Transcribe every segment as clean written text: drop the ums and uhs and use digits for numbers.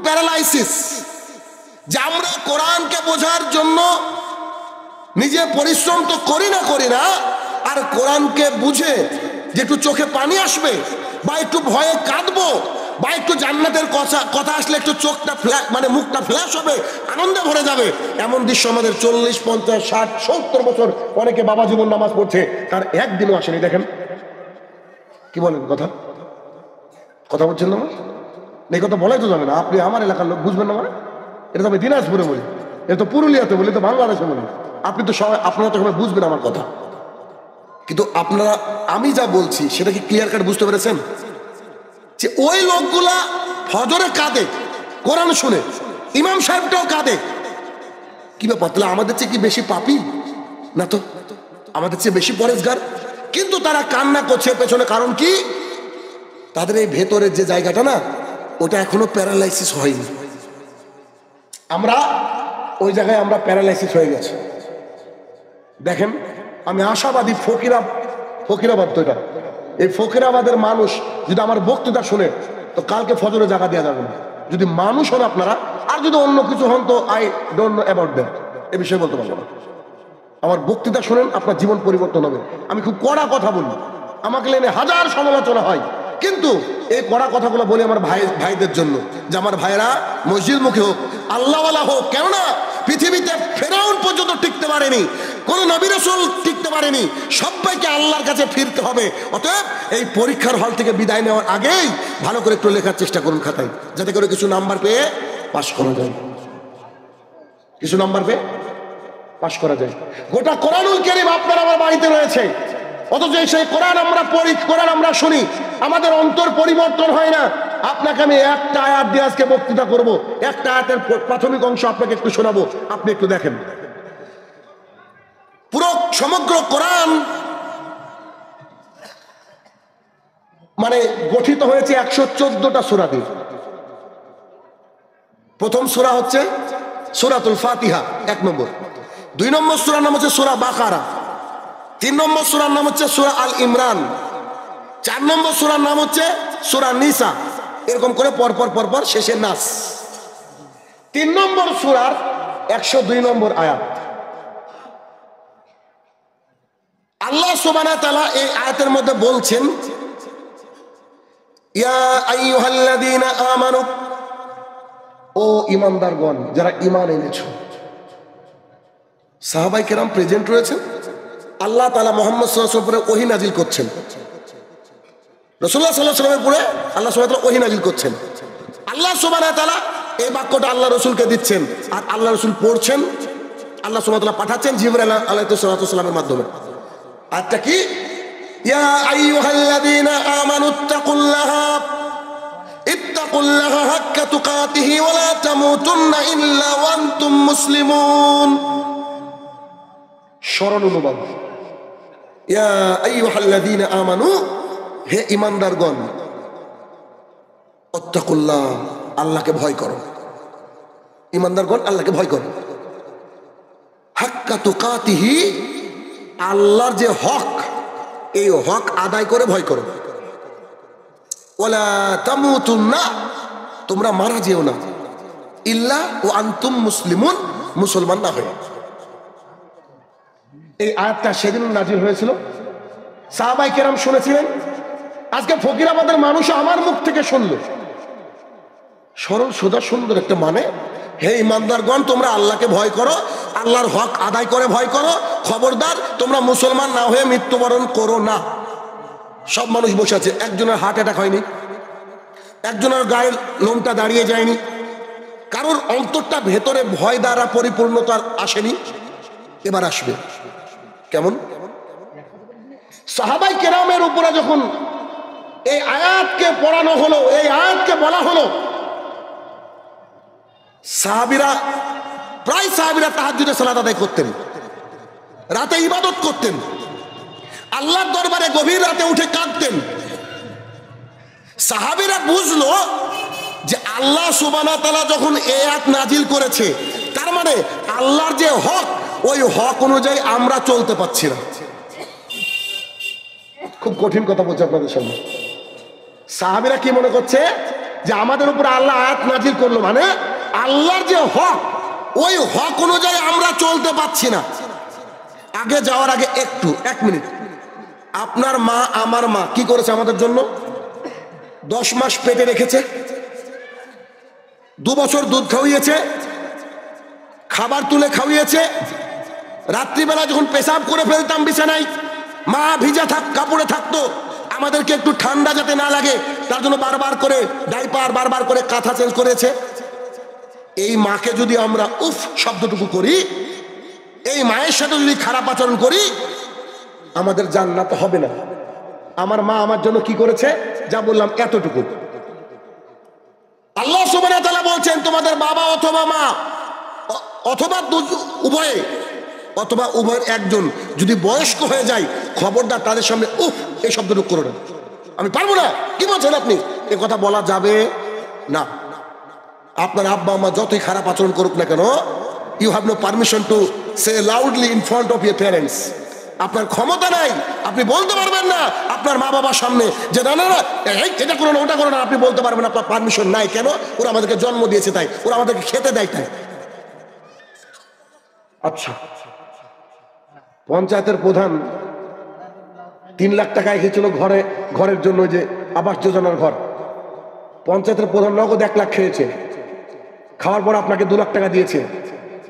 Paralysis, যে আমরা কোরআনকে বোঝার জন্য নিজে পরিশ্রম তো করি না, আর কোরআনকে বুঝে যে একটু চোখে পানি আসবে বা একটু ভয়ে কাঁদবো বা একটু জান্নাতের কথা আসলে একটু চোখটা মানে মুখটা ফ্ল্যাশ হবে, আনন্দে ভরে যাবে, এমন দৃশ্য আমাদের 40, 50, 60, 70 বছর অনেকে বাবা জীবন নামাজ পড়ছে, তার একদিনও আসেনি। দেখেন কি বলেন, কথা বলছেন না? এই কথা বলাই তো যাবে না, আপনি আমার এলাকার লোক বুঝবেন না। মানে এটা তো আমি দিনাজপুরে বলি, এটা তো পুরুলিয়াতে বলি, তো বাংলাদেশে বলি, আপনি তো সবাই, আপনারা তো সবাই বুঝবেন আমার কথা। কিন্তু আপনারা আমি যা বলছি সেটা কি ক্লিয়ার কাট বুঝতে পেরেছেন? যে ওই লোকগুলা ফজরে কাঁদে কোরআন শুনে, ইমাম সাহেবটাও কাঁদে, কি ব্যাপার? তাহলে আমাদের চেয়ে কি বেশি পাপী না? তো আমাদের চেয়ে বেশি পরেজগার। কিন্তু তারা কান্না করছে, পেছনে কারণ কি? তাদের এই ভেতরের যে জায়গাটা না, ওটা এখনো প্যারালাইসিস হয়নি। আমরা ওই জায়গায় আমরা প্যারালাইসিস হয়ে গেছে। দেখেন, আমি আশাবাদী, ফকিরাবাদ তো এটা, এই ফকিরাবাদের মানুষ যদি আমার বক্তৃতা শুনে তো কালকে ফজরে জায়গা দেওয়া যাবে না। যদি মানুষ হন আপনারা, আর যদি অন্য কিছু হন তো I don't know about that, এ বিষয়ে বলতে পারবো না। আমার বক্তৃতা শুনেন, আপনার জীবন পরিবর্তন হবে। আমি খুব কড়া কথা বলি, আমাকে লেনে হাজার সমালোচনা হয়, কিন্তু এই কড়া কথাগুলো বলি আমার ভাইদের জন্য, যে আমার ভাইরা মসজিদমুখী হোক, আল্লাহওয়ালা হোক। কেননা পৃথিবীতে ফেরাউন পর্যন্ত টিকতে পারেনি, কোন নবী রাসূল টিকতে পারেনি, সবাইকে আল্লাহর কাছে ফিরতে হবে। অতএব এই পরীক্ষার হল থেকে বিদায় নেওয়ার আগেই ভালো করে একটু লেখার চেষ্টা করুন খাতায়, যাতে করে কিছু নাম্বার পেয়ে পাশ করা যায়, কিছু নাম্বার পেয়ে পাশ করা যায়। গোটা কোরআনুল কারীম আপনার আমার বাড়িতে রয়েছে, অথচ সেই কোরআন আমরা পড়ি, কোরআন আমরা শুনি, আমাদের অন্তর পরিবর্তন হয় না। আপনাকে আমি একটা আয়াত দিয়ে আজকে বক্তৃতা করব, একটা আয়াতের প্রাথমিক অংশ আপনাকে একটু শোনাবো, আপনি একটু দেখেন। পুরো সমগ্র কোরআন মানে গঠিত হয়েছে 114টা সূরা দিয়ে। প্রথম সূরা হচ্ছে সূরাতুল ফাতিহা, 1 নম্বর। 2 নম্বর সূরার নাম হচ্ছে সূরা বাকারা। 3 নম্বর সূরার নাম হচ্ছে সূরা আল ইমরান। 4 নম্বর সূরার নাম হচ্ছে সূরা নিসা। এরকম করে পরপর শেষে নাস। 3 নম্বর সূরার 102 নম্বর আয়াত। আল্লাহ সুবহানাহু ওয়া তাআলা এই আয়াতের মধ্যে বলছেন, ইয়া আইয়ুহাল্লাযীনা আমানু, ও ঈমানদারগণ যারা ঈমান এনেছো। সাহাবায়ে কেরাম প্রেজেন্ট রয়েছেন, আল্লাহ তাআলা মুহাম্মদ সাল্লাল্লাহু আলাইহি ওয়াসাল্লামের উপরে ওহী নাজিল করছেন, রাসূলুল্লাহ সাল্লাল্লাহু আলাইহি ওয়াসাল্লামের উপরে আল্লাহ সুবহানাহু ওয়া তাআলা ওহী নাজিল করছেন। আল্লাহ সুবহানাহু ওয়া তাআলা এই বাক্যটা আল্লাহ রাসূলকে দিচ্ছেন, আর আল্লাহ রাসূল পড়ছেন, আল্লাহ সুবহানাহু ওয়া তাআলা পাঠাচ্ছেন জিবরাইল আলাইহিস সালামের মাধ্যমে। আয়াতটা কি? ইয়া আইয়ুহাল্লাযীনা আমানু ইত্তাকুল্লাহা হাক্কা তুকাতিহি ওয়া লা তামুতুন্না ইল্লা ওয়া আনতুম মুসলিমুন। সরল অনুবাদ, ইয়া আইয়ুহাল্লাযীনা আমানু, হে ঈমানদারগণ, ইত্তাকুল্লাহ, আল্লাহকে ভয় করো। ঈমানদারগণ আল্লাহকে ভয় করো। হাক্কা তুকাতিহি, আল্লাহর যে হক, এই হক আদায় করে ভয় করো। ওয়ালা তামুতুন্না, তোমরা মারা যেও না, ইল্লা ওয়া আনতুম মুসলিমুন, মুসলমান না হয়ে। এই আয়াতটা সেদিন নাজিল হয়েছিল, সাহাবায়ে কেরাম শুনেছিলেন। আজকে ফকিরাবাদের মানুষ আমার মুখ থেকে শুনলো, সরল সোজা সুন্দর একটা মানে, হে ঈমানদারগণ তোমরা আল্লাহকে ভয় করো, আল্লাহর হক আদায় করে ভয় করো, খবরদার তোমরা মুসলমান না হয়ে মৃত্যুবরণ করো না। সব মানুষ বসে আছে, একজনের হার্ট অ্যাটাক হয়নি, একজনের গায়ের লোমটা দাঁড়িয়ে যায়নি, কারোর অন্তরটা ভেতরে ভয় দ্বারা পরিপূর্ণতা আসেনি, এবার আসবে। কেমন? সাহাবায়ে কেরামের উপরে যখন এই আয়াতকে পড়ানো হলো, এই আয়াতকে বলা হলো, প্রায় সাহাবীরা তাহাজ্জুদে সালাত আদায় করতেন, রাতে ইবাদত করতেন, আল্লাহর দরবারে গভীর রাতে উঠে কাঁদতেন। সাহাবীরা বুঝলো যে আল্লাহ সুবহানাহু ওয়া তাআলা যখন এই আয়াত নাজিল করেছে, তার মানে আল্লাহর যে হক, ওই হক অনুযায়ী আমরা চলতে পারছি না। খুব কঠিন কথা বলছে আপনাদের সামনে। সাহাবীরা কি মনে করছে? যে আমাদের উপরে আল্লাহ আয়াত নাজিল করলো, মানে আল্লাহর যে হক, ওই হক অনুযায়ী আমরা চলতে পারছি না। আগে যাওয়ার আগে একটু 1 মিনিট, আপনার মা আমার মা কি করেছে আমাদের জন্য? 10 মাস পেটে রেখেছে, 2 বছর দুধ খাওয়িয়েছে, খাবার তুলে খাওয়িয়েছে। রাত্রিবেলা যখন পেশাব করে ফেলতাম বিছানায়, মা ভিজা কাপড়ে থাকতো, আমাদেরকে একটু ঠান্ডা যাতে না লাগে তার জন্য বারবার করে ডাইপার, বারবার করে কাঁথা চেঞ্জ করেছে। এই মাকে যদি আমরা উফ শব্দটুকু করি, এই মায়ের সাথে যদি খারাপ আচরণ করি, আমাদের জান্নাত হবে না। আমার মা আমার জন্য কি করেছে? যা বললাম এতটুকু। আল্লাহ সুবহানাহু ওয়া তাআলা বলছেন তোমাদের বাবা অথবা মা অথবা উভয়ে অথবা উভয়ের একজন যদি বয়স্ক হয়ে যায়, খবরদার তাদের সামনে উফ এই শব্দটুকু করো না। আমি পারবো না। কি বলছেন আপনি? এ কথা বলা যাবে না। আপনার আব্বা আম্মা যতই খারাপ আচরণ করুক না কেন, you have no permission to say loudly in front of your parents. আপনার ক্ষমতা নাই, আপনি বলতে পারবেন না আপনার মা বাবার সামনে যে না না না এটা করো না, ওটা করো না। আপনি বলতে পারবেন, আপনার পারমিশন নাই। কেন? ওরা আমাদেরকে জন্ম দিয়েছে তাই, ওরা আমাদেরকে খেতে দেয় তাই। আচ্ছা, পঞ্চায়েতের প্রধান 3 লাখ টাকা এসেছিল ঘরের জন্য, যে আবাস যোজনার ঘর। পঞ্চায়েতের প্রধান নগদ 1 লাখ খেয়েছে, খাওয়ার পর আপনাকে 2 লাখ টাকা দিয়েছে।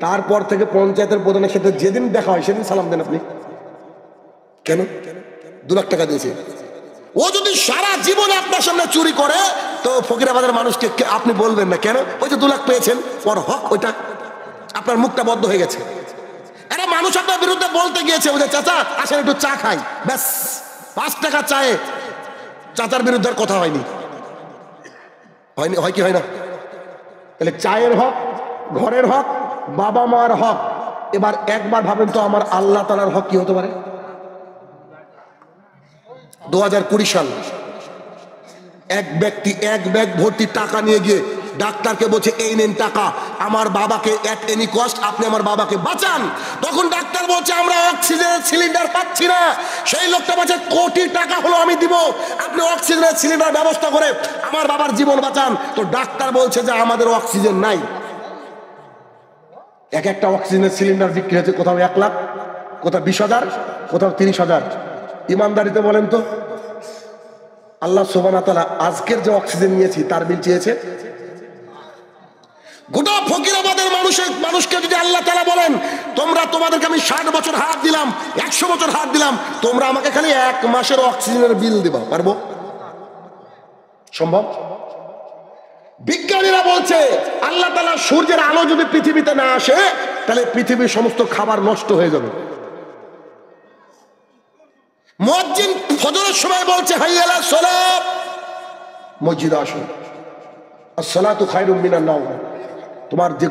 তারপর থেকে পঞ্চায়েতের প্রধানের সাথে যেদিন দেখা হয় সেদিন সালাম দেন আপনি। কেন? 2 লাখ টাকা দিয়েছে। ও যদি সারা জীবনে আপনার সামনে চুরি করে, তো ফকিরাবাদের মানুষকে আপনি বলবেন না কেন? ওই যে 2 লাখ পেয়েছেন, ওর হক ওইটা। আপনার মুখটা বদ্ধ হয়ে গেছে। আরে মানুষ আপনার বিরুদ্ধে বলতে গিয়েছে, ওই যে চাচা আসেন একটু চা খাই, ব্যাস 5 টাকা চায়ে চাচার বিরুদ্ধে কথা হয়নি। হয় কি হয় না? তাহলে চায়ের হক, ঘরের হক, বাবা মার হক। এবার একবার ভাবেন তো আমার আল্লাহ তাআলার হক কি হতে পারে? 2020 সাল এক ব্যক্তি 1 ব্যাগ ভর্তি টাকা নিয়ে গিয়ে ডাক্তারকে বলছে এই নেন টাকা, আমার বাবাকে এট এনি কস্ট আপনি আমার বাবাকে বাঁচান। তখন ডাক্তার বলছে আমরা অক্সিজেনের সিলিন্ডার পাচ্ছি না। সেই লোকটা বলছে কোটি টাকা হলো আমি দিব, আপনি অক্সিজেনের সিলিন্ডার ব্যবস্থা করে আমার বাবার জীবন বাঁচান। তো ডাক্তার বলছে যে আমাদের অক্সিজেন নাই। একটা অক্সিজেনের সিলিন্ডার বিক্রি হয়েছে কোথাও 1 লাখ, কোথাও 20,000, কোথাও 30,000। ইমানদারিতে বলেন তো, আল্লাহ সুবহানাহু ওয়া তাআলা আজকের যে অক্সিজেন নিয়েছি তার বিল চেয়েছে? গোটা ফকিরাবাদের মানুষকে যদি আল্লাহ তাআলা বলেন তোমরা তোমাদেরকে আমি 60 বছর হাত দিলাম, 100 বছর হাত দিলাম, তোমরা আমাকে খালি 1 মাসের অক্সিজেনের বিল দিবা, পারবো? সম্ভব? বিজ্ঞানীরা বলছে আল্লাহ তাআলা সূর্যের আলো যদি পৃথিবীতে না আসে, তাহলে পৃথিবীর সমস্ত খাবার নষ্ট হয়ে যাবে। মুয়াজ্জিন ফজরের সময় বলছে হাইয়া আলাস সালাত, মসজিদে আসুন, as-salatu খায়রুম মিনান নাওম। তোমার যে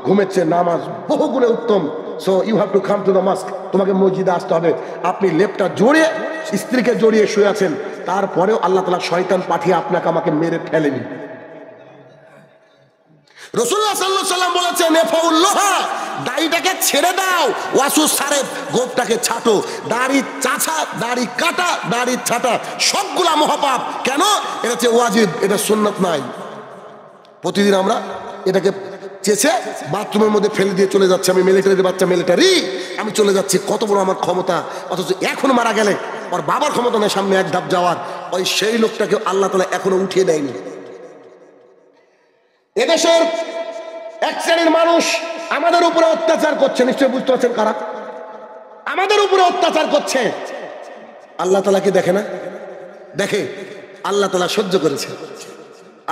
ঘুমের চেয়ে নামাজ বহু গুণে উত্তম। So you have to come to the mosque. তোমাকে মসজিদে আসতে হবে। আপনি লেপটা জড়িয়ে স্ত্রীকে জড়িয়ে শুয়ে আছেন, তারপরেও আল্লাহ তাআলা শয়তান পাঠিয়ে আপনাকে আমাকে মেরে ফেলেনি। রাসূলুল্লাহ সাল্লাল্লাহু আলাইহি ওয়াসাল্লাম বলেছেন এফাউল্লাহ, দাড়িটাকে ছেড়ে দাও, ওয়াসু সারেফ, গোফটাকে ছাটো। দাড়ি চাছা, দাড়ি কাটা, দাড়ি ছাটা সবগুলা মহাপাপ। কেন? এটা হচ্ছে ওয়াজিব, এটা সুন্নাত নাই। প্রতিদিন আমরা এটাকে চেঁচে বাথরুমের মধ্যে ফেলে দিয়ে চলে যাচ্ছে। আমি মিলিটারির বাচ্চা, মিলিটারি, আমি চলে যাচ্ছি, কত বড় আমার ক্ষমতা। অথচ এখন মারা গেলে ওর বাবার ক্ষমতা নেই সামনে 1 ধাপ যাওয়ার। ওই সেই লোকটাকে আল্লাহ তাআলা এখনো উঠিয়ে দেয়নি। এদেশের এক শ্রেণীর মানুষ আমাদের উপরে অত্যাচার করছে, নিশ্চয়ই বুঝতে পারছেন কারা আমাদের উপরে অত্যাচার করছে। আল্লাহ তাআলা কি দেখে না? দেখে। আল্লাহ তাআলা সহ্য করেছে।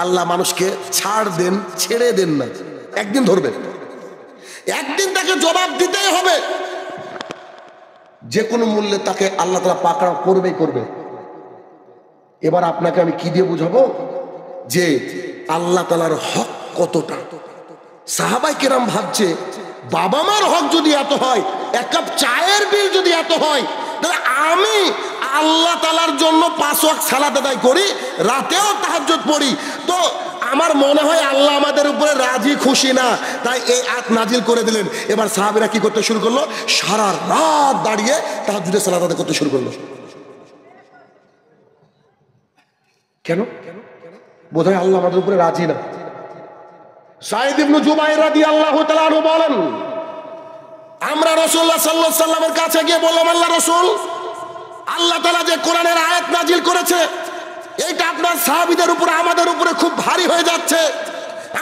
আল্লাহ মানুষকে ছাড় দেন, ছেড়ে দেন না, একদিন ধরবে, একদিন তাকে জবাব দিতেই হবে। যে কোনো মূল্যে তাকে আল্লাহ তাআলা পাকড়াও করবেই করবে। এবার আপনাকে আমি কি দিয়ে বুঝাবো যে আল্লাহ তাআলার হক কতটা? সাহাবায়ে কেরাম ভাবছে বাবা মার হক যদি এত হয়, 1 কাপ চায়ের বিল যদি এত হয়, তাহলে আমি আল্লাহ তাআলার জন্য 5 ওয়াক্ত সালাত আদায় করি, রাতেও তাহাজ্জুদ পড়ি, তো আমার মনে হয় আল্লাহ আমাদের উপরে রাজি খুশি না, তাই এই আয়াত নাজিল করে দিলেন। এবার সাহাবীরা কি করতে শুরু করলো? সারা রাত দাঁড়িয়ে তাহাজ্জুদের সালাত আদায় করতে শুরু করলো। কেন? বোধহয় আল্লাহ আমাদের উপরে রাজি না। সাঈদ ইবনে জুবাইর রাদিয়াল্লাহু তাআলা আনহু বলেন, আমরা রাসূলুল্লাহ সাল্লাল্লাহু আলাইহি ওয়াসাল্লামের কাছে গিয়ে বললাম, আল্লাহ রাসূল, আল্লাহ তাআলা যে কোরআনের আয়াত নাজিল করেছে এইটা আপনার সাহাবীদের উপরে আমাদের উপরে খুব ভারী হয়ে যাচ্ছে।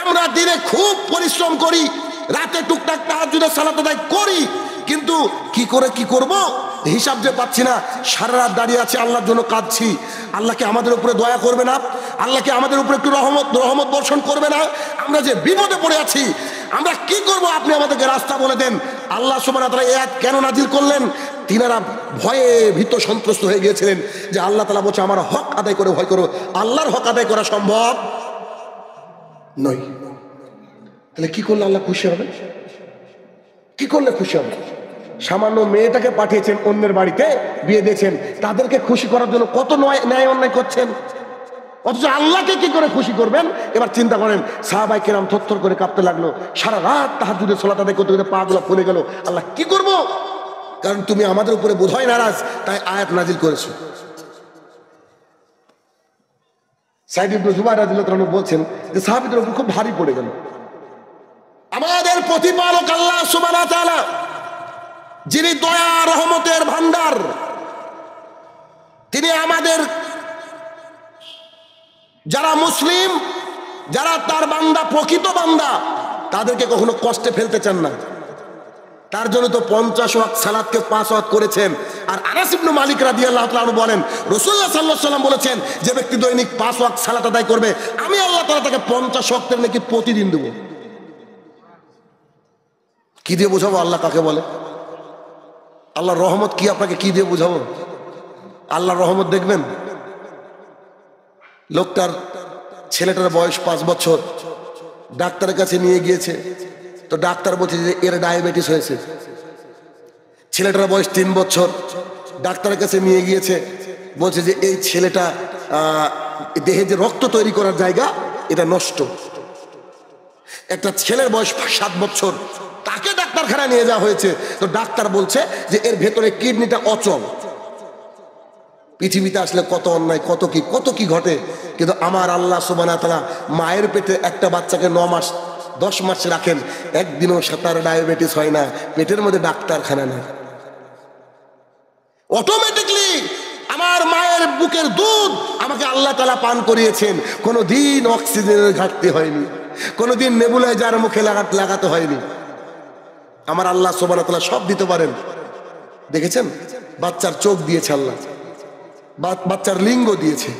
আমরা দিনে খুব পরিশ্রম করি, রাতে টুকটাক তাহাজ্জুদের সালাত আদায় করি, কিন্তু কি করে কি করব হিসাব যে পাচ্ছি না। সারা রাত দাঁড়িয়ে আছে, আল্লাহর জন্য কাঁদছি। আল্লাহকে আমাদের উপরে দয়া করবে না? আল্লাহকে আমাদের উপরে একটু রহমত বর্ষণ করবে না? আমরা যে বিপদে পড়ে আছি, আমরা কি করব? আপনি আমাদেরকে রাস্তা বলে দেন। আল্লাহ সুবহানাহু ওয়া তাআলা এই আয়াত কেন নাজিল করলেন? তিনারা ভয়ে ভীত সন্ত্রস্ত হয়ে গিয়েছিলেন যে আল্লাহ তাআলা বলছে আমার হক আদায় করে ভয় করো। আল্লাহর হক আদায় করা সম্ভব নয়। তাহলে কি করলে আল্লাহ খুশি হবে? কি করলে খুশি হবে? সামান্য মেয়েটাকে পাঠিয়েছেন অন্যের বাড়িতে, বিয়ে দিয়েছেন, তাদেরকে খুশি করার জন্য কত ন্যায় অন্যায় করছেন, অথচ আল্লাহকে কি করে খুশি করবেন? এবার চিন্তা করেন, সাহাবায়ে কেরাম থরথর করে কাঁপতে লাগলো, সারা রাত তাহাজ্জুদের সালাত আদায় করতে করতে পা গুলো ফুলে গেল। আল্লাহ কি করব? কারণ তুমি আমাদের উপরে বোধহয় নারাজ, তাই আয়াত নাজিল করেছো। সাঈদ ইবনে জুবাইর রাদিয়াল্লাহু তাআলা বলছেন যে সাহাবীদের উপর খুব ভারী পড়ে গেল। আমাদের প্রতিপালক আল্লাহ সুবহানাহু ওয়া তাআলা, যিনি দয়া রহমতের ভান্ডার, তিনি আমাদের যারা মুসলিম, যারা তার বান্দা, প্রকৃত বান্দা, তাদেরকে কখনো কষ্টে ফেলতে চান না। তার জন্য তো 50 ওয়াক্ত সালাতকে 5 ওয়াক্ত করেছেন। আর আনাস ইবনে মালিক রাদিয়াল্লাহু তাআলা আনহু বলেন, রাসূলুল্লাহ সাল্লাল্লাহু আলাইহি ওয়াসাল্লাম বলেছেন, যে ব্যক্তি দৈনিক 5 ওয়াক্ত সালাত আদায় করবে, আমি আল্লাহ তাআলা তাকে 50 ওয়াক্তের নেকি প্রতিদিন দেব। কি দিয়ে বোঝাবো আল্লাহ কাকে বলে? আল্লাহর রহমত কি আপনাকে কি দিয়ে বোঝাবো? আল্লাহর রহমত দেখবেন, লোকটার ছেলেটার বয়স 5 বছর, ডাক্তারের কাছে নিয়ে গিয়েছে, তো ডাক্তার বলছে যে এর ডায়াবেটিস হয়েছে। ছেলেটার বয়স 3 বছর, ডাক্তারের কাছে নিয়ে গিয়েছে, বলছে যে এই ছেলেটা দেহে যে রক্ত তৈরি করার জায়গা এটা নষ্ট। একটা ছেলের বয়স 7 বছর, তাকে ডাক্তারখানায় নিয়ে যাওয়া হয়েছে, তো ডাক্তার বলছে যে এর ভেতরে কিডনিটা অচল। পৃথিবীতে আসলে কত অন্যায়, কত কি ঘটে, কিন্তু আমার আল্লাহ সুবহানাহু ওয়া তাআলা মায়ের পেটে একটা বাচ্চাকে 9 মাস 10 মাস রাখেন, একদিনও তার ডায়াবেটিস হয় না, পেটের মধ্যে ডাক্তারখানা নেই। অটোমেটিকলি আমার মায়ের বুকের দুধ আমাকে আল্লাহ তাআলা পান করিয়েছেন। কোনোদিন অক্সিজেনের ঘাটতি হয়নি, কোনোদিন নেবুলাইজার মুখে লাগাতে হয়নি। আমার আল্লাহ সুবহানাহু ওয়া তাআলা সব দিতে পারেন। দেখেছেন, বাচ্চার চোখ দিয়েছে আল্লাহ, বাচ্চার লিঙ্গ দিয়েছে,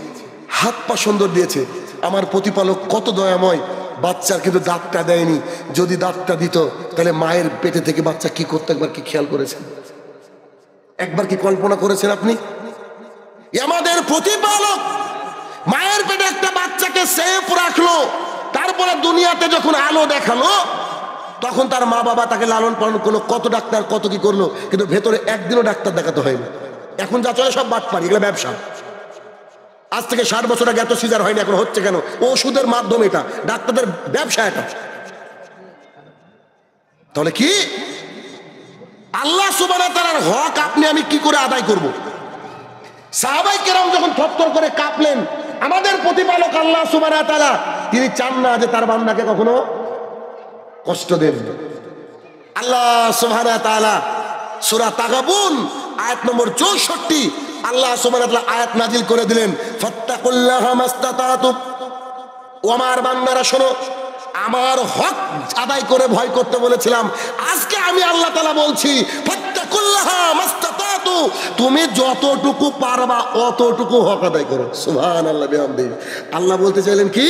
হাত পা সুন্দর দিয়েছে। আমার প্রতিপালক কত দয়াময়, বাচ্চার কিন্তু দাঁতটা দেয়নি। যদি দাঁতটা দিত তাহলে মায়ের পেটে থেকে বাচ্চা কি করতো একবার কি খেয়াল করেছেন? একবার কি কল্পনা করেছেন আপনি? আমাদের প্রতিপালক মায়ের পেটে একটা বাচ্চাকে সেফ রাখলো, তারপরে দুনিয়াতে যখন আলো দেখালো তখন তার মা বাবা তাকে লালন পালন করলো, কত ডাক্তার কত কি করলো, কিন্তু ভেতরে একদিনও ডাক্তার দেখাতে হয়নি। এখন যা চলে সব বাটপাড়ি, এগুলো ব্যবসা। আজ থেকে 60 বছর আগে এত সিজার হয়নি, এখন হচ্ছে কেন? ওষুধের মাধ্যমে, এটা ডাক্তারদের ব্যবসা। এটা তাহলে কি আল্লাহ সুবহানাহু ওয়া তাআলার হক আপনি আমি কি করে আদায় করব? সাহাবায়ে কেরাম যখন থরথর করে কাঁপলেন, আমাদের প্রতিপালক আল্লাহ সুবহানাহু ওয়া তাআলা তিনি চান না যে তার বান্দাকে কখনো কষ্ট দেন। আল্লাহ সুবহানাহু ওয়া তাআলা সূরা তাগাবুন আয়াত নম্বর 64 আল্লাহ সুবহানাহু ওয়া তাআলা আয়াত নাজিল করে দিলেন, ফাত্তাকুল্লাহা মাস্তাতাতুম। ও আমার বান্দারা শোনো, আমার হক আদায় করে ভয় করতে বলেছিলাম, আজকে আমি আল্লাহ তাআলা বলছি ফাত্তাকুল্লাহা মাস্তাতাতু, তুমি যতটুকু পারবা অতটুকু হক আদায় করো। সুবহানাল্লাহ বিহামদিহি। আল্লাহ বলতে চাইলেন কি,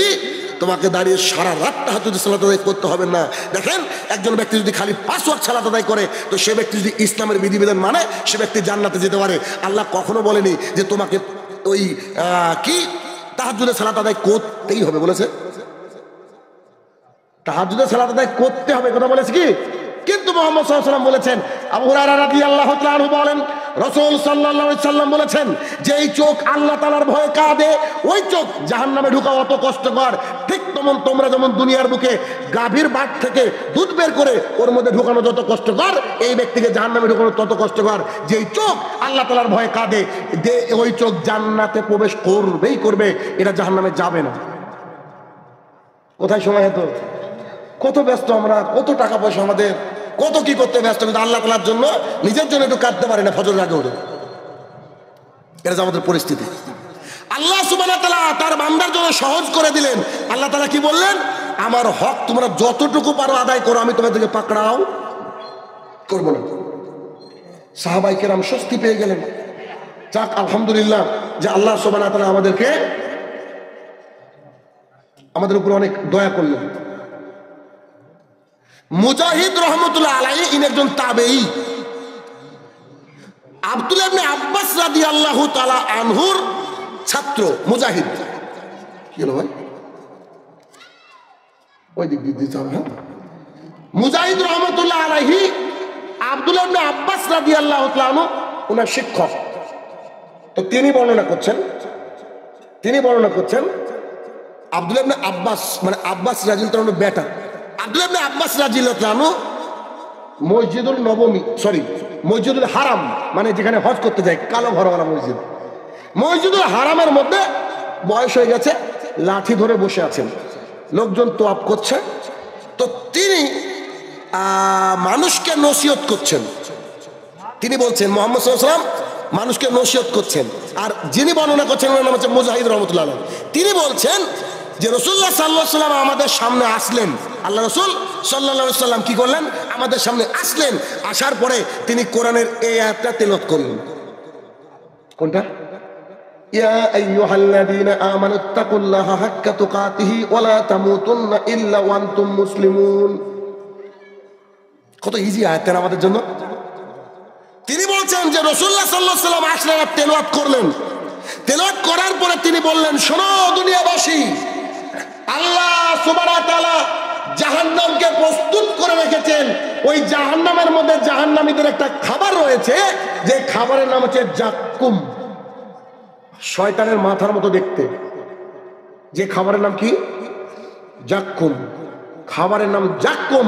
তোমাকে দাঁড়িয়ে সারা রাত তাহাজ্জুদের সালাত আদায় করতে হবে না। দেখেন, একজন ব্যক্তি যদি খালি 5 ওয়াক্ত সালাত আদায় করে, তো সে ব্যক্তি যদি ইসলামের বিধিবিধান মানে, সে ব্যক্তি জান্নাতে যেতে পারে। আল্লাহ কখনো বলেনি যে তোমাকে ওই কি তাহাজ্জুদের সালাত আদায় করতেই হবে, বলেছে তাহাজ্জুদের সালাত আদায় করতে হবে, কথা বলেছে কি? কিন্তু মুহাম্মদ সাল্লাল্লাহু আলাইহি ওয়াসাল্লাম বলেছেন, আবু হুরায়রা রাদিয়াল্লাহু তাআলা আনহু বলেন, রাসূল সাল্লাল্লাহু আলাইহি ওয়াসাল্লাম বলেছেন, যেই চোখ আল্লাহ তাআলার ভয়ে কাঁদে, ওই চোখ জাহান্নামে ঢোকা অত কষ্টকর, ঠিক তেমন তোমরা যেমন দুনিয়ার বুকে গাভীর বাট থেকে দুধ বের করে ওর মধ্যে ঢোকানো যত কষ্টকর, এই ব্যক্তিকে জাহান্নামে ঢোকানো তত কষ্টকর। যেই চোখ আল্লাহ তাআলার ভয়ে কাঁদে, ওই চোখ জান্নাতে প্রবেশ করবেই করবে, এটা জাহান্নামে যাবে না। কোথায় সময় হতো? কত ব্যস্ত আমরা, কত টাকা পয়সা আমাদের, কত কি করতে ব্যস্ত, কিন্তু আল্লাহ তাআলার জন্য নিজের জন্য একটু কাঁদতে পারি না ফজরের আগে উঠে। এটা আমাদের পরিস্থিতি। আল্লাহ সুবহানাহু ওয়া তাআলা তার বান্দার জন্য সহজ করে দিলেন। আল্লাহ তাআলা কি বললেন? আমার হক তোমরা যতটুকু পারো আদায় করো, আমি তোমাদেরকে পাকড়াও করবো না। সাহাবায়ে কেরাম স্বস্তি পেয়ে গেলেন। যাক, আলহামদুলিল্লাহ যে আল্লাহ সুবহানাহু ওয়া তাআলা আমাদের উপর অনেক দয়া করলেন। মুজাহিদ রহমতুল্লাহ আলাইহি ইনি একজন তাবেঈ। আব্দুল্লাহ ইবনে আব্বাস রাদিয়াল্লাহু তাআলা আনহুর ছাত্র মুজাহিদ। কি হলো ভাই? ওই দিক দিতে হবে। হ্যাঁ, মুজাহিদ রহমতুল্লাহ আলাইহি আব্দুল্লাহ ইবনে আব্বাস রাদিয়াল্লাহু তাআলা আনহু ওনার শিক্ষক। তো তিনি বর্ণনা করছেন আব্দুল্লাহ ইবনে আব্বাস মানে আব্বাস রাদিয়াল্লাহু তাআলার বেটা আব্দুল্লাহ ইবনে আব্বাস রাদিয়াল্লাহু তাআলা মসজিদুল নববী মসজিদুল হারাম মানে যেখানে হজ করতে যায়, কালো ঘরওয়ালা মসজিদুল হারামের মধ্যে বয়স হয়ে গেছে, লাঠি ধরে বসে আছেন, লোকজন তোয়াব করছে। তো তিনি মানুষকে নসিহত করছেন। তিনি বলছেন মুহাম্মদ সাল্লাল্লাহু আলাইহি ওয়াসাল্লাম মানুষকে নসিহত করছেন। আর যিনি বর্ণনা করছেন ওনার নাম হচ্ছে মুজাহিদ রহমতুল্লাহ আলাইহি। তিনি বলছেন যে রাসূলুল্লাহ সাল্লাল্লাহু আলাইহি ওয়াসাল্লাম আমাদের সামনে আসলেন। আল্লাহ রাসূল সাল্লাল্লাহু আলাইহি ওয়াসাল্লাম কি করলেন? আমাদের সামনে আসলেন। আসার পরে তিনি কোরআনের এই আয়াতটা তেলাওয়াত করলেন। কোনটা? ইয়া আইয়ুহাল্লাযীনা আমানুত্তাকুল্লাহা হাক্কা তুকাতিহি ওয়া লা তামুতুন্না ইল্লা ওয়া আনতুম মুসলিমুন। কত ইজি আয়াত আমাদের জন্য। তিনি বলছেন যে রাসূলুল্লাহ সাল্লাল্লাহু আলাইহি ওয়াসাল্লাম আসলেন আর তেলাওয়াত করলেন। তেলাওয়াত করার পরে তিনি বললেন, শোনো দুনিয়াবাসী, আল্লাহ সুবহানাহু ওয়া তাআলা জাহান্নামকে প্রস্তুত করে রেখেছেন। ওই জাহান্নামের মধ্যে জাহান্নামীদের একটা খাবার রয়েছে, যে খাবারের নাম হচ্ছে জাক্কুম, শয়তানের মাথার মতো দেখতে। যে খাবারের নাম কি? জাক্কুম। খাবারের নাম জাক্কুম।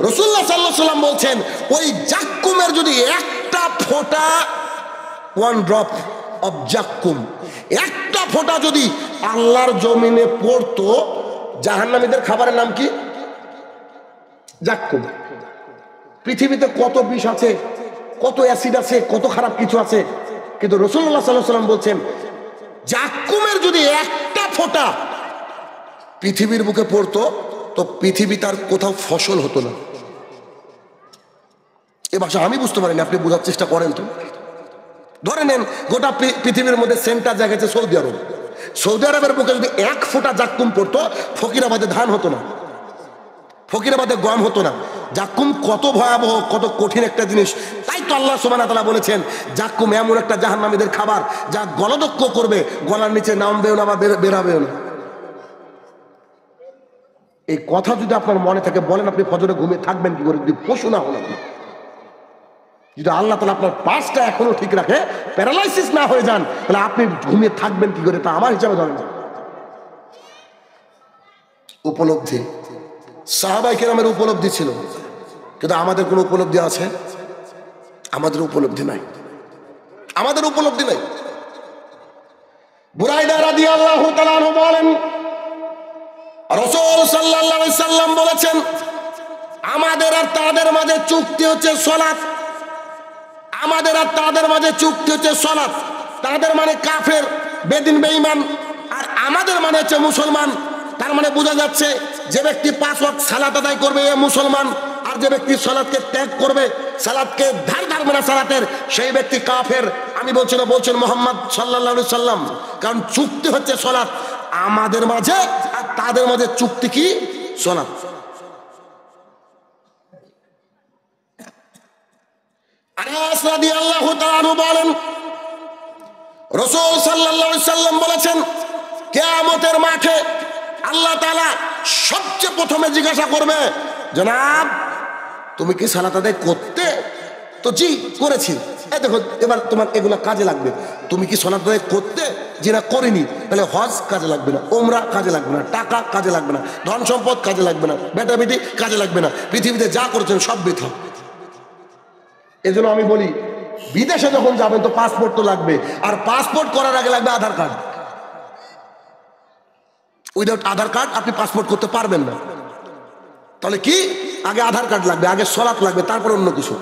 রাসূলুল্লাহ সাল্লাল্লাহু আলাইহি ওয়াসাল্লাম বলছেন ওই জাক্কুমের যদি একটা ফোঁটা, ওয়ান ড্রপ অফ জাক্কুম, একটা ফোঁটা যদি আল্লাহর জমিনে পড়তো, জাহান্নামীদের খাবারের নাম কি? জাক্কুম। পৃথিবীতে কত বিষ আছে, কত অ্যাসিড আছে, কত খারাপ কিছু আছে, কিন্তু রাসূলুল্লাহ সাল্লাল্লাহু আলাইহি ওয়াসাল্লাম বলছেন জাক্কুমের যদি একটা ফোঁটা পৃথিবীর বুকে পড়তো, তো পৃথিবী তার কোথাও ফসল হতো না। এ ভাষা আমি বুঝতে পারিনি, আপনি বোঝার চেষ্টা করেন তো। ধরে নেন গোটা পৃথিবীর মধ্যে সেন্টার জায়গা আছে সৌদি আরব। সৌদি আরবের বুকে যদি এক ফোঁটা জাক্কুম পড়তো, ফকিরাবাদে ধান হতো না, ফকিরাবাদে গম হতো না। জাক্কুম কত ভয়াবহ, কত কঠিন একটা জিনিস। তাই তো আল্লাহ সুবহানাহু ওয়া তাআলা বলেছেন জাক্কুম এমন একটা জাহান্নামীদের খাবার যা গলদক্ষ করবে, গলার নিচে নামবেও না বা বেরাবেও না। এই কথা যদি আপনার মনে থাকে, বলেন আপনি ফজরে ঘুমিয়ে থাকবেন কি করে যদি পশু না হন? যদি আল্লাহ তাআলা আপনার পাঁচটা এখনো ঠিক রাখে, প্যারালাইসিস না হয়ে যান, তাহলে আপনি ঘুমিয়ে থাকবেন কি করে? তা আমার হিসাবে ধরেন উপলব্ধি। সাহাবায়ে কেরামের উপলব্ধি ছিল, কিন্তু আমাদের কোনো উপলব্ধি আছে? আমাদের উপলব্ধি নাই, আমাদের উপলব্ধি নাই। বুরাইদা রাদিয়াল্লাহু তাআলা আনহু বলেন রাসূল সাল্লাল্লাহু আলাইহি সাল্লাম বলেছেন আমাদের আর তাদের মাঝে চুক্তি হচ্ছে সালাত। আমাদের আর তাদের মাঝে চুক্তি হচ্ছে সালাত। তাদের মানে কাফের, বেদিন, বেঈমান, আর আমাদের মানে হচ্ছে মুসলমান। তার মানে বোঝা যাচ্ছে যে ব্যক্তি 5 ওয়াক্ত সালাত আদায় করবে এ মুসলমান, আর যে ব্যক্তি সালাতকে ত্যাগ করবে, সালাতকে ধার ধারবে না সালাতের, সেই ব্যক্তি কাফের। আমি বলছি না, বলছেন মুহাম্মদ সাল্লাল্লাহু আলাইহি সাল্লাম। কারণ চুক্তি হচ্ছে সালাত আমাদের মাঝে, আর তাদের মাঝে চুক্তি কি? সালাত। আনাস রাদিয়াল্লাহু তাআলা আনহু বলেন রাসূল সাল্লাল্লাহু আলাইহি সাল্লাম বলেছেন কিয়ামতের মাঠে আল্লাহ তাআলা সবচেয়ে প্রথমে জিজ্ঞাসা করবে, জনাব তুমি কি সালাত আদায় করতে? তো জি করেছি। এই দেখো এবার তোমার এগুলা কাজে লাগবে। তুমি কি সালাত আদায় করতে? জি না করিনি। তাহলে হজ কাজে লাগবে না, ওমরা কাজে লাগবে না, টাকা কাজে লাগবে না, ধন সম্পদ কাজে লাগবে না, বেটা বেটি কাজে লাগবে না, পৃথিবীতে যা করেছেন সব বৃথা। এজন্য আমি বলি বিদেশে যখন যাবেন তো পাসপোর্ট তো লাগবে, আর পাসপোর্ট করার আগে লাগবে আধার কার্ড। উইদাউট আধার কার্ড আপনি পাসপোর্ট করতে পারবেন না। তাহলে কি, আগে আধার কার্ড লাগবে, আগে সলাৎ লাগবে, তারপর অন্য কিছু।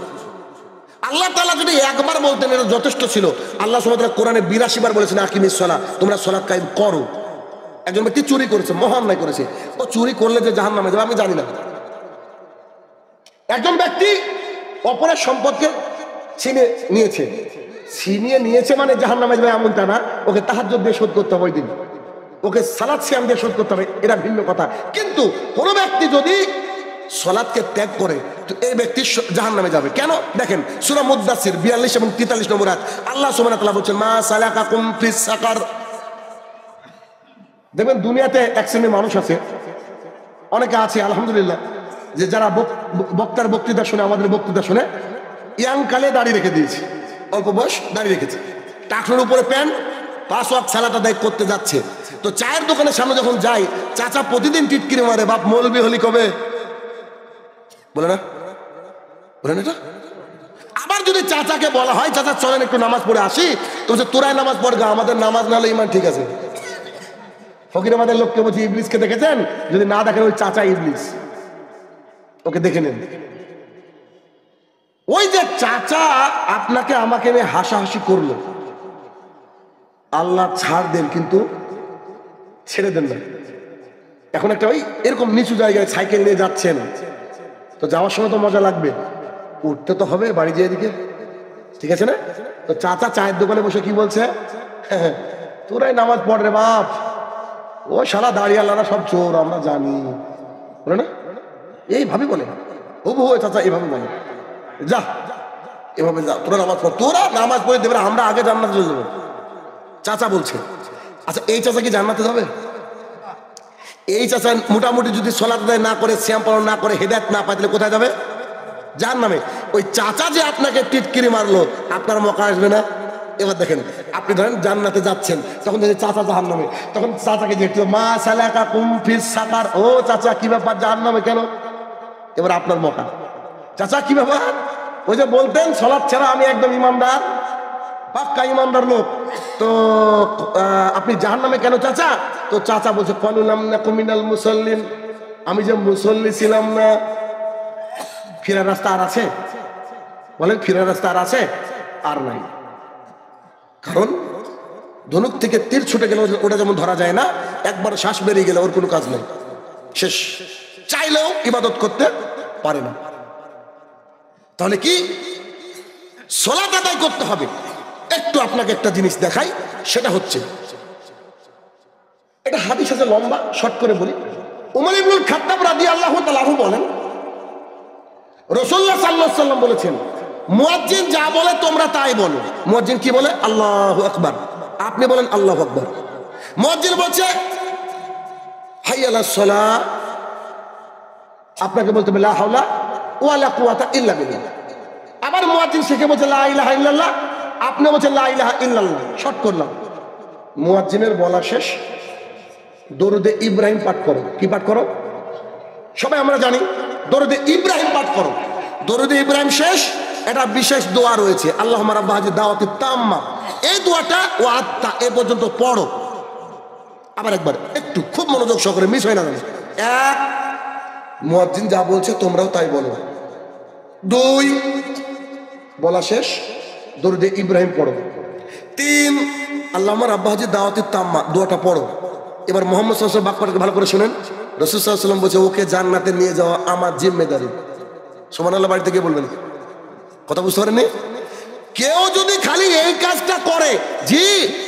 আল্লাহ তাআলা যদি একবার বলতেন এটা যথেষ্ট ছিল। আল্লাহ সুবহানাহু ওয়া তাআলা কোরআনে 82 বার বলেছেন আকিমিস সালাহ, তোমরা সালাত কায়েম করো। একজন ব্যক্তি চুরি করেছে, মহান নাই করেছে, ও চুরি করলে যে জাহান্নামে যাবে আমি জানি না। একজন ব্যক্তি অপরের সম্পদকে ছিনিয়ে নিয়েছে মানে জাহান্নামে যাবে এমনটা না, ওকে তাহাজ্জুদ দিয়ে শোধ করতে হবে ওই দিন, ওকে সালাত সিয়াম দিয়ে শোধ করতে হবে, এটা ভিন্ন কথা। কিন্তু কোন ব্যক্তি যদি সালাতকে ত্যাগ করে তো এই ব্যক্তি জাহান্নামে যাবে। কেন? দেখেন সূরা মুদ্দাসির 42 এবং 43 নম্বর আয়াত, আল্লাহ সুবহানাহু ওয়া তাআলা বলেন মা সালাকাকুম ফিস সাকার। দেখবেন দুনিয়াতে এক শ্রেণীর মানুষ আছে, অনেকে আছে আলহামদুলিল্লাহ, যে যারা বক্তার বক্তৃতা শুনে, আমাদের বক্তৃতা শুনে ইয়াং কালে দাড়ি রেখে দিয়েছে, অল্প বয়স দাড়ি রেখেছে, টাকনোর উপরে প্যান্ট, 5 ওয়াক্ত সালাত আদায় করতে যাচ্ছে। তো চায়ের দোকানের সামনে যখন যাই, চাচা প্রতিদিন টিটকিরি মারে, বাপ মৌলবি হলি কবে, বলে না, বলে না। আবার যদি চাচাকে বলা হয় চাচা চলেন একটু নামাজ পড়ে আসি, তো তোরাই নামাজ পড়গা, আমাদের নামাজ না হলে ইমান ঠিক আছে। ফকির আমাদের লোককে বলছি ইবলিসকে দেখেছেন, যদি না দেখেন ওই চাচা ইবলিস, ওকে দেখে নেন। ওই যে চাচা আপনাকে আমাকে নিয়ে হাসাহাসি করলো, আল্লাহ ছাড় দেন কিন্তু ছেড়ে দেন না। এখন একটা ওই এরকম নিচু জায়গায় সাইকেল নিয়ে যাচ্ছেন, তো যাওয়ার সময় তো মজা লাগবে, উঠতে তো হবে বাড়ি যেয়ে দিকে, ঠিক আছে না? তো চাচা চায়ের দোকানে বসে কি বলছে, তোরাই নামাজ পড় রে বাপ, ও সারা দাঁড়িয়ে আল্লাহরা সব চোর আমরা জানি, বলে না, এইভাবে বলে হবু হয়ে চাচা এইভাবে বলে, যা এভাবে যা, তোরা নামাজ পড়, তোরা নামাজ পড়ে দেবে, আমরা আগে জান্নাতে চলে যাবো, চাচা বলছে। আচ্ছা এই চাচা কি জান্নাতে যাবে? এই চাচা মোটামুটি যদি সালাত আদায় না করে, সিয়াম পালন না করে, হেদায়েত না পায়, তাহলে কোথায় যাবে? জাহান্নামে। ওই চাচা যে আপনাকে টিটকিরি মারলো, আপনার মকা আসবে না? এবার দেখেন, আপনি ধরেন জান্নাতে যাচ্ছেন, তখন যদি চাচা জাহান্নামে, তখন চাচাকে জিজ্ঞেস মা সালাকাকুম ফিস সাকার, ও চাচা কি ব্যাপার জাহান্নামে কেন? এবার আপনার মকা, চাচা কি ব্যাপার? ওই যে বলতেন সালাত ছাড়া আমি একদম ইমানদার, পাক্কা ইমানদার লোক, তো আপনি জাহান্নামে কেন চাচা? তো চাচা বলছে ফালুলাম নাকুম মিনাল মুসাল্লিন, আমি যে মুসল্লি ছিলাম না। ফিরার রাস্তা আর আছে? বলেন ফিরার রাস্তা আর আছে? আর নাই। কারণ ধনুক থেকে তীর ছুটে গেলে ওটা যেমন ধরা যায় না, একবার শ্বাস বেরিয়ে গেলে ওর কোনো কাজ নেই, শেষ, চাইলেও ইবাদত করতে পারে না। তাহলে কি সালাত আদায় করতে হবে। একটু আপনাকে একটা জিনিস দেখাই, সেটা হচ্ছে, এটা হাদিস আছে লম্বা, শর্ট করে বলি। উমর ইবনুল খাত্তাব রাদিয়াল্লাহু তাআলা আনহু বলেন, রাসূলুল্লাহ সাল্লাল্লাহু আলাইহি ওয়াসাল্লাম বলেছেন, মুয়াজ্জিন যা বলে তোমরা তাই বলো। মুয়াজ্জিন কি বলে? আল্লাহু আকবার, আপনি বলেন আল্লাহু আকবার। মুয়াজ্জিন বলছে হাইয়া আলাস সালাহ, আপনাকে বলতে হবে লা হাওলা ওয়ালা কুওয়াতা ইল্লা বিল্লাহ। আবার মুয়াজ্জিন শিখে বলছে লা ইলাহা ইল্লাল্লাহ, আপনি বলছেন লা ইলাহা ইল্লাল্লাহ। শর্ট করলাম, মুয়াজ্জিনের বলা শেষ, দরুদে ইব্রাহিম পাঠ করো। কি পাঠ করো? সবাই আমরা জানি, দরুদে ইব্রাহিম পাঠ করো। দরুদে ইব্রাহিম শেষ, এটা বিশেষ দোয়া রয়েছে, আল্লাহুম্মা রাব্বা হাযিহি দাওয়াতি তাম্মা, এই দোয়াটা ও আত্মা এ পর্যন্ত পড়ো। আবার একবার একটু খুব মনোযোগ সহকারে, মিস হয় না জানি। এক, মুয়াজ্জিন যা বলছে তোমরাও তাই বলো। দুই, বলা শেষ, দরুদে ইব্রাহিম পড়ো। তিন, আল্লাহুম্মা রাব্বা হাযিহি দাওয়াতি তাম্মা, দোয়াটা পড়ো। এবার মুহাম্মদ সাল্লাল্লাহু আলাইহি ওয়াসাল্লাম বাক্যটাকে ভালো করে শুনেন। রাসূল সাল্লাল্লাহু আলাইহি ওয়াসাল্লাম বলছে ওকে জান্নাতে নিয়ে যাওয়া আমার জিম্মেদারি। সুবহানাল্লাহ, বাড়িতে গিয়ে বলবেন। কথা বুঝতে পারেননি? কেউ যদি খালি এই কাজটা করে, জি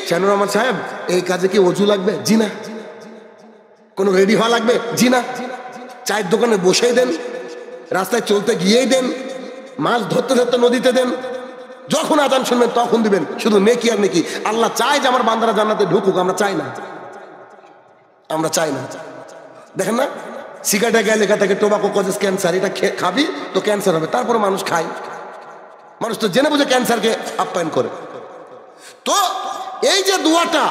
শানুর রহমান সাহেব এই কাজে কি ওযু লাগবে? জি না। কোনো রেডি হওয়া লাগবে? জি না। চায়ের দোকানে বসেই দেন, রাস্তায় চলতে গিয়েই দেন, মাছ ধরতে ধরতে নদীতে দেন, যখন আজান শুনবেন তখন দিবেন, শুধু নেকি আর নেকি। আল্লাহ চায় যে আমার বান্দারা জান্নাতে ঢুকুক, আমরা চাই না, আমরা চাই না। দেখেন না, সিগারেটে গায়ে লেখা থাকে টোবাকো কজেস ক্যান্সার, এটা খাবি তো ক্যান্সার হবে, তারপরে মানুষ খায়। মানুষ তো জেনে বুঝে ক্যান্সারকে আপ্যায়ন করে। তো এই যে দোয়াটা,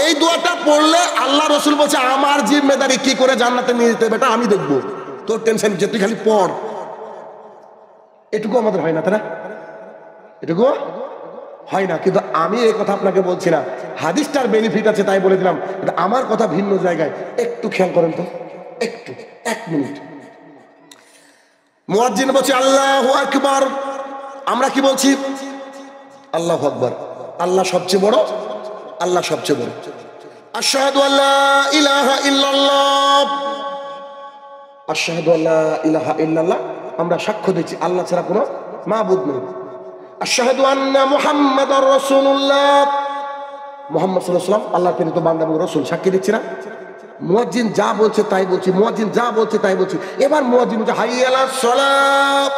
এই দোয়াটা পড়লে আল্লাহ রসুল বলছে আমার জিম্মেদারি কি করে জান্নাতে নিয়ে যেতে, বেটা আমি দেখবো, তোর টেনশন যে তুই খালি পড়। এটুকু আমাদের হয় না, তাই না? এটুকু হয় না। কিন্তু আমি এই কথা আপনাকে বলছি না, হাদিসটার বেনিফিট আছে তাই বলে দিলাম, কিন্তু আমার কথা ভিন্ন জায়গায়। একটু খেয়াল করেন তো, একটু 1 মিনিট। মুয়াজ্জিন বলছে আল্লাহু আকবার, আমরা কি বলছি? আল্লাহু আকবার। আল্লাহ সবচেয়ে বড়, আল্লাহ সবচেয়ে বড়। আশহাদু আল্লা ইলাহা ইল্লাল্লাহ, আশহাদু আল্লা ইলাহা ইল্লাল্লাহ, আমরা সাক্ষ্য দিচ্ছি আল্লাহ ছাড়া কোনো মাবুদ নেই। আশহাদু আন্না মুহাম্মাদার রাসূলুল্লাহ, মুহাম্মদ সাল্লাল্লাহু আলাইহি ওয়াসাল্লাম আল্লাহর প্রেরিত বান্দা এবং রাসূল, সাক্ষী দিচ্ছি না? মুয়াজ্জিন যা বলছে তাই বলছি, মুয়াজ্জিন যা বলছে তাই বলছি। এবার মুয়াজ্জিন বলছে হাইয়া আলাস সালাহ।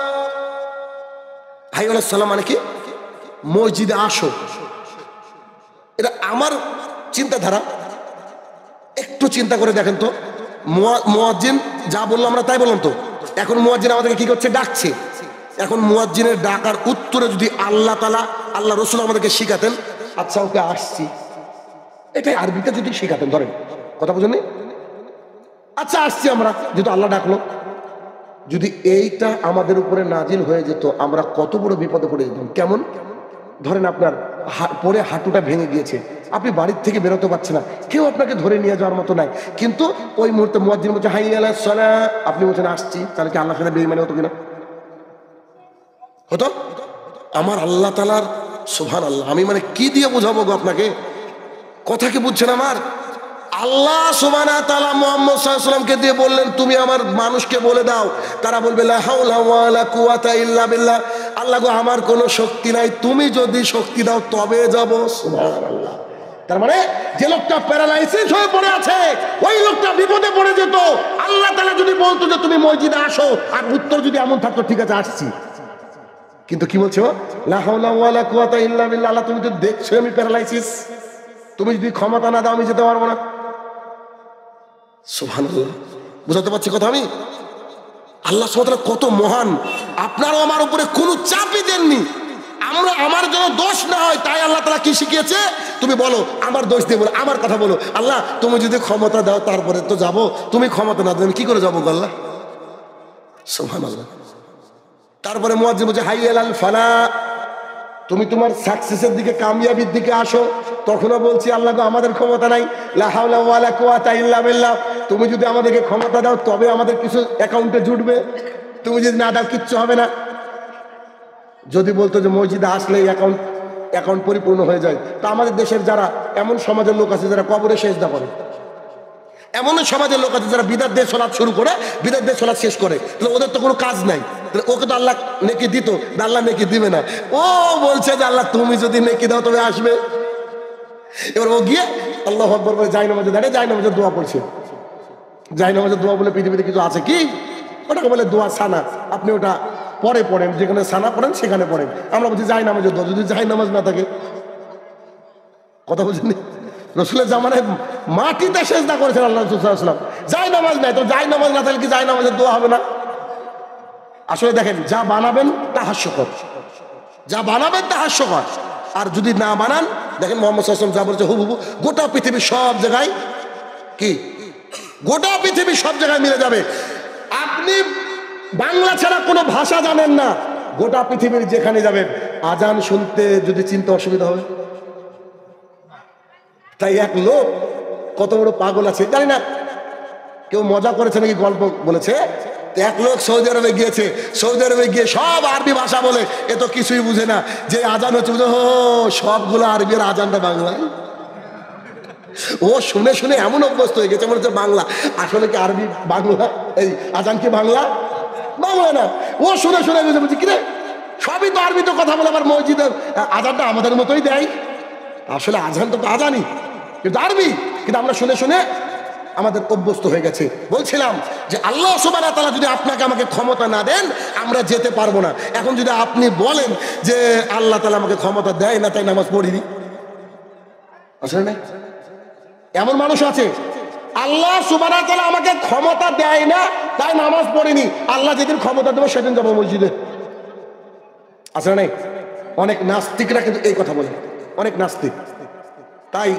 হাইয়া আলাস সালাহ মানে কি? মসজিদে আসো। এটা আমার চিন্তাধারা, একটু চিন্তা করে দেখেন তো। মুয়াজ্জিন যা বললো আমরা তাই বললাম তো। এখন মুয়াজ্জিন আমাদেরকে কি করছে? ডাকছে। এখন মুয়াজ্জিনের ডাকার উত্তরে যদি আল্লাহ তাআলা, আল্লাহ রাসূল আমাদেরকে শিখাতেন, আচ্ছা ওকে আসছি, এটাই আরবিতে যদি শিখাতেন, ধরেন কথা বুঝেননি, আচ্ছা আসছি আমরা, যেহেতু আল্লাহ ডাকলো, যদি এইটা আমাদের উপরে নাজিল হয়ে যেত, আমরা কত বড় বিপদে পড়ে যেতাম। কেমন? ধরেন আপনার পরে হাঁটুটা ভেঙে গিয়েছে, আপনি বাড়ির থেকে বেরোতে পারছেন না, কেউ আপনাকে ধরে নিয়ে যাওয়ার মতো নাই, কিন্তু ওই মুহূর্তে মুয়াজ্জিন বলছে হাইয়া আলাস সালাহ, আপনি বলছেন আসছি, তাহলে কি আল্লাহর সাথে বেঈমানি হতো কিনা? হতো। আমার আল্লাহ তাআলার সুবহানাল্লাহ, আমি মানে কি দিয়ে বোঝাবো গো আপনাকে? কথা কি বুঝছেন আমার? আল্লাহ সুবহানাহু ওয়া তাআলা মুহাম্মদ সাল্লাল্লাহু আলাইহি ওয়াসাল্লামকে দিয়ে বললেন তুমি আমার মানুষকে বলে দাও, তারা বলবে লা হাওলা ওয়ালা কুওয়াতা ইল্লা বিল্লাহ, আল্লাহ গো আমার কোনো শক্তি নাই, তুমি যদি শক্তি দাও তবে যাব। সুবহানাল্লাহ। তার মানে যে লোকটা প্যারালাইসিস হয়ে পড়ে আছে, ওই লোকটা বিপদে পড়ে যেত। আল্লাহ তাআলা যদি বলতো যে তুমি মসজিদে আসো, আর উত্তর যদি এমন থাকতো ঠিক আছে আসছি, কিন্তু কি বলছো? লা হাওলা ওয়ালা কুওয়াতা ইল্লা বিল্লাহ, আল্লাহ তুমি তো দেখছো আমি প্যারালাইসিস, তুমি যদি ক্ষমতা না দাও আমি যেতে পারবো না। সুবহানাল্লাহ। বুঝাতে পারছি কথা আমি? আল্লাহ সুবহানাহু ওয়া তাআলা কত মহান, আপনারও আমার উপরে কোনো চাপই দেননি, আমরা আমার জন্য দোষ না হয় তাই আল্লাহ তাআলা কি শিখিয়েছে? তুমি বলো, আমার দোষ দিয়ে বলো, আমার কথা বলো, আল্লাহ তুমি যদি ক্ষমতা দাও তারপরে তো যাব, তুমি ক্ষমতা না দাও কি করে যাবো আল্লাহ? সুবহানাল্লাহ। তারপরে মুয়াজ্জিন বলছে হাইয়া আলাল ফালাহ, তুমি তোমার সাকসেসের দিকে, কামিয়াবির দিকে আসো। তখনও বলছি আল্লাহ গো আমাদের ক্ষমতা নাই, লা হাওলা ওয়ালা কুওয়াতা ইল্লা বিল্লাহ, তুমি যদি আমাদেরকে ক্ষমতা দাও তবে আমাদের কিছু অ্যাকাউন্টে জুটবে, তুমি যদি না দাও কিচ্ছু হবে না। যদি বলতো যে মসজিদে আসলে অ্যাকাউন্ট পরিপূর্ণ হয়ে যায়, তা আমাদের দেশের যারা এমন সমাজের লোক আছে যারা কবরে সেজদা করে, এমন সমাজের লোক আছে যারা বিদাত দিয়ে সালাত শুরু করে বিদাত দিয়ে সালাত শেষ করে, তাহলে ওদের তো কোনো কাজ নাই, ওকে তো আল্লাহ নেকি দিত, আল্লাহ নেকি দিবে না। ও বলছে যে আল্লাহ তুমি যদি নেকি দাও তবে আসবে। এবার ও গিয়ে আল্লাহু আকবার বলে জায়নামাজে দাঁড়িয়ে জায়নামাজের দোয়া পড়ছে। জায়নামাজের দোয়া বলে পৃথিবীতে কিছু আছে কি? ওটাকে বলে দোয়া সানা, আপনি ওটা পরে পড়েন, যেখানে সানা পড়েন সেখানে পড়েন। আমরা বলছি জায়নামাজের দোয়া, যদি জায়নামাজ না থাকে, কথা বলছেন, রসুলের জামানায় মাটিতে সেজদা করেছেন আল্লাহ রাসূল সাল্লাল্লাহু আলাইহি ওয়াসাল্লাম, জায়নামাজ নাই, তো জায়নামাজ না থাকলে কি জায়নামাজের দোয়া হবে না? আসলে দেখেন, যা বানাবেন তা হাস্যকর, যা বানাবেন তা হাস্যকর, আর যদি না বানান, দেখেন মুহাম্মদ সাল্লাল্লাহু আলাইহি ওয়াসাল্লাম যা বলেছে হুবহু গোটা পৃথিবীর সব জায়গায় কি, গোটা পৃথিবীর সব জায়গায় মিলে যাবে। আপনি বাংলা ছাড়া কোনো ভাষা জানেন না, গোটা পৃথিবীর যেখানে যাবেন আজান শুনতে যদি চিনতে অসুবিধা হবে। তাই এক লোক কত বড় পাগল আছে জানি না, কেউ মজা করেছে নাকি গল্প বলেছে, এক লোক সৌদি আরবে গিয়েছে, সৌদি আরবে গিয়ে সব আরবি ভাষা বলে, এ তো কিছুই বুঝে না, যে আজান হচ্ছে বুঝে ও সবগুলো আরবি, আর আজানটা বাংলায়। ও শুনে শুনে এমন অভ্যস্ত হয়ে গেছে মনে হচ্ছে বাংলা, আসলে কি আরবি বাংলা, এই আজান কি বাংলা? বাংলা না। ও শুনে শুনে বুঝে বুঝি কিরে সবই তো আরবি, তো কথা বলে আবার মসজিদের আজানটা আমাদের মতোই দেয়, আসলে আজান তো আজানই কিন্তু আরবি, কিন্তু আমরা শুনে শুনে আমাদের অভ্যস্ত হয়ে গেছে। বলছিলাম যে আল্লাহ সুবহানাহু ওয়া তাআলা যদি আপনাকে আমাকে ক্ষমতা না দেন আমরা যেতে পারবো না। এখন যদি আপনি বলেন যে আল্লাহ তাআলা আমাকে ক্ষমতা দেয় না তাই নামাজ পড়িনি, আসলে না, এমন মানুষ আছে আল্লাহ সুবহানাহু ওয়া তাআলা আমাকে ক্ষমতা দেয় না তাই নামাজ পড়িনি, আল্লাহ যেদিন ক্ষমতা দেবে সেদিন যাবো মসজিদে, আসলে নাই। অনেক নাস্তিকরা কিন্তু এই কথা বলে, অনেক নাস্তিক। তাই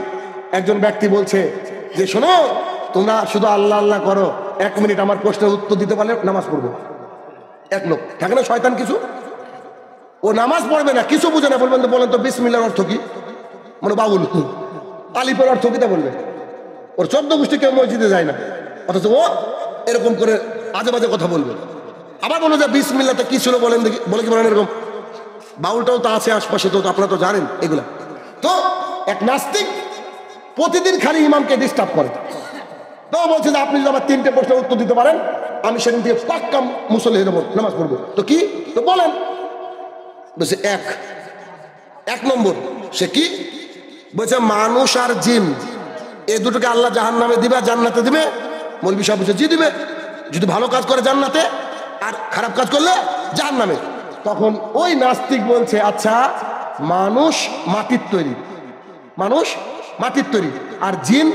একজন ব্যক্তি বলছে যে শোনো, তোমরা শুধু আল্লাহ আল্লাহ করো, 1 মিনিট আমার প্রশ্নের উত্তর দিতে পারলে নামাজ পড়বো। এক লোক থাকে না শয়তান কিছু, ও নামাজ পড়বে না, কিছু বুঝে না, বলবেন তো বলেন তো বিসমিল্লাহর অর্থ কি, মানে বাউল আলিফের অর্থ কি তা বলবে। ওর 14 গোষ্ঠী কেউ মসজিদে যায় না, অথচ ও এরকম করে আজে বাজে কথা বলবে। আবার বলো যে বিসমিল্লাহতে কি ছিল বলেন দেখি, বলে কি বলেন এরকম। বাউলটাও তো আছে আশপাশে, তো আপনারা তো জানেন এগুলা। তো এক নাস্তিক প্রতিদিন খালি ইমামকে ডিস্টার্ব করে। তো বলছে যে আপনি যদি আমার 3টে প্রশ্নের উত্তর দিতে পারেন আমি সেদিন থেকে পাক্কা মুসল্লি হয়ে নামাজ পড়বো। তো কি, তো বলেন। বলছে এক নম্বর সে কি বলছে, মানুষ আর জিন এই দুটোকে আল্লাহ জাহান্নামে দিবে আর জান্নাতে দিবে। মৌলবি সাহেব বলছে জি দিবে, যদি ভালো কাজ করে জান্নাতে আর খারাপ কাজ করলে জাহান্নামে। তখন ওই নাস্তিক বলছে আচ্ছা মানুষ মাটির তৈরি, মানুষ মাটির তৈরি আর জিন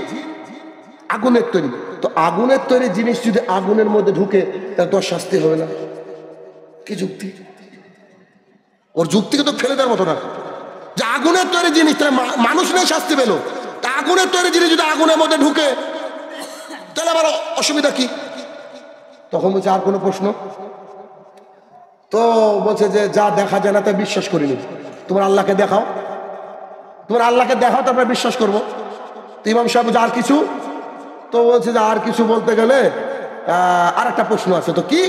আগুনের তৈরি, তো আগুনের তৈরি জিনিস যদি আগুনের মধ্যে ঢুকে তাহলে তোর শাস্তি হবে না? কি যুক্তি? ওর যুক্তিকে তো ফেলে দেওয়ার মতো না, যে আগুনের তৈরি জিনিস তাহলে মানুষ নেই শাস্তি পেল, তা আগুনের তৈরি জিনিস যদি আগুনের মধ্যে ঢুকে তাহলে আবার অসুবিধা কি? তখন বলছে আর কোনো প্রশ্ন? তো বলছে যে যা দেখা যায় না তা বিশ্বাস করিনি, তোমার আল্লাহকে দেখাও, তোমার আল্লাহকে দেখাও তারপরে বিশ্বাস করবো। তো ইমাম সাহেব বলছে আর কিছু? তো বলছে যে আর কিছু বলতে গেলে আর একটা প্রশ্ন আছে। তো কি?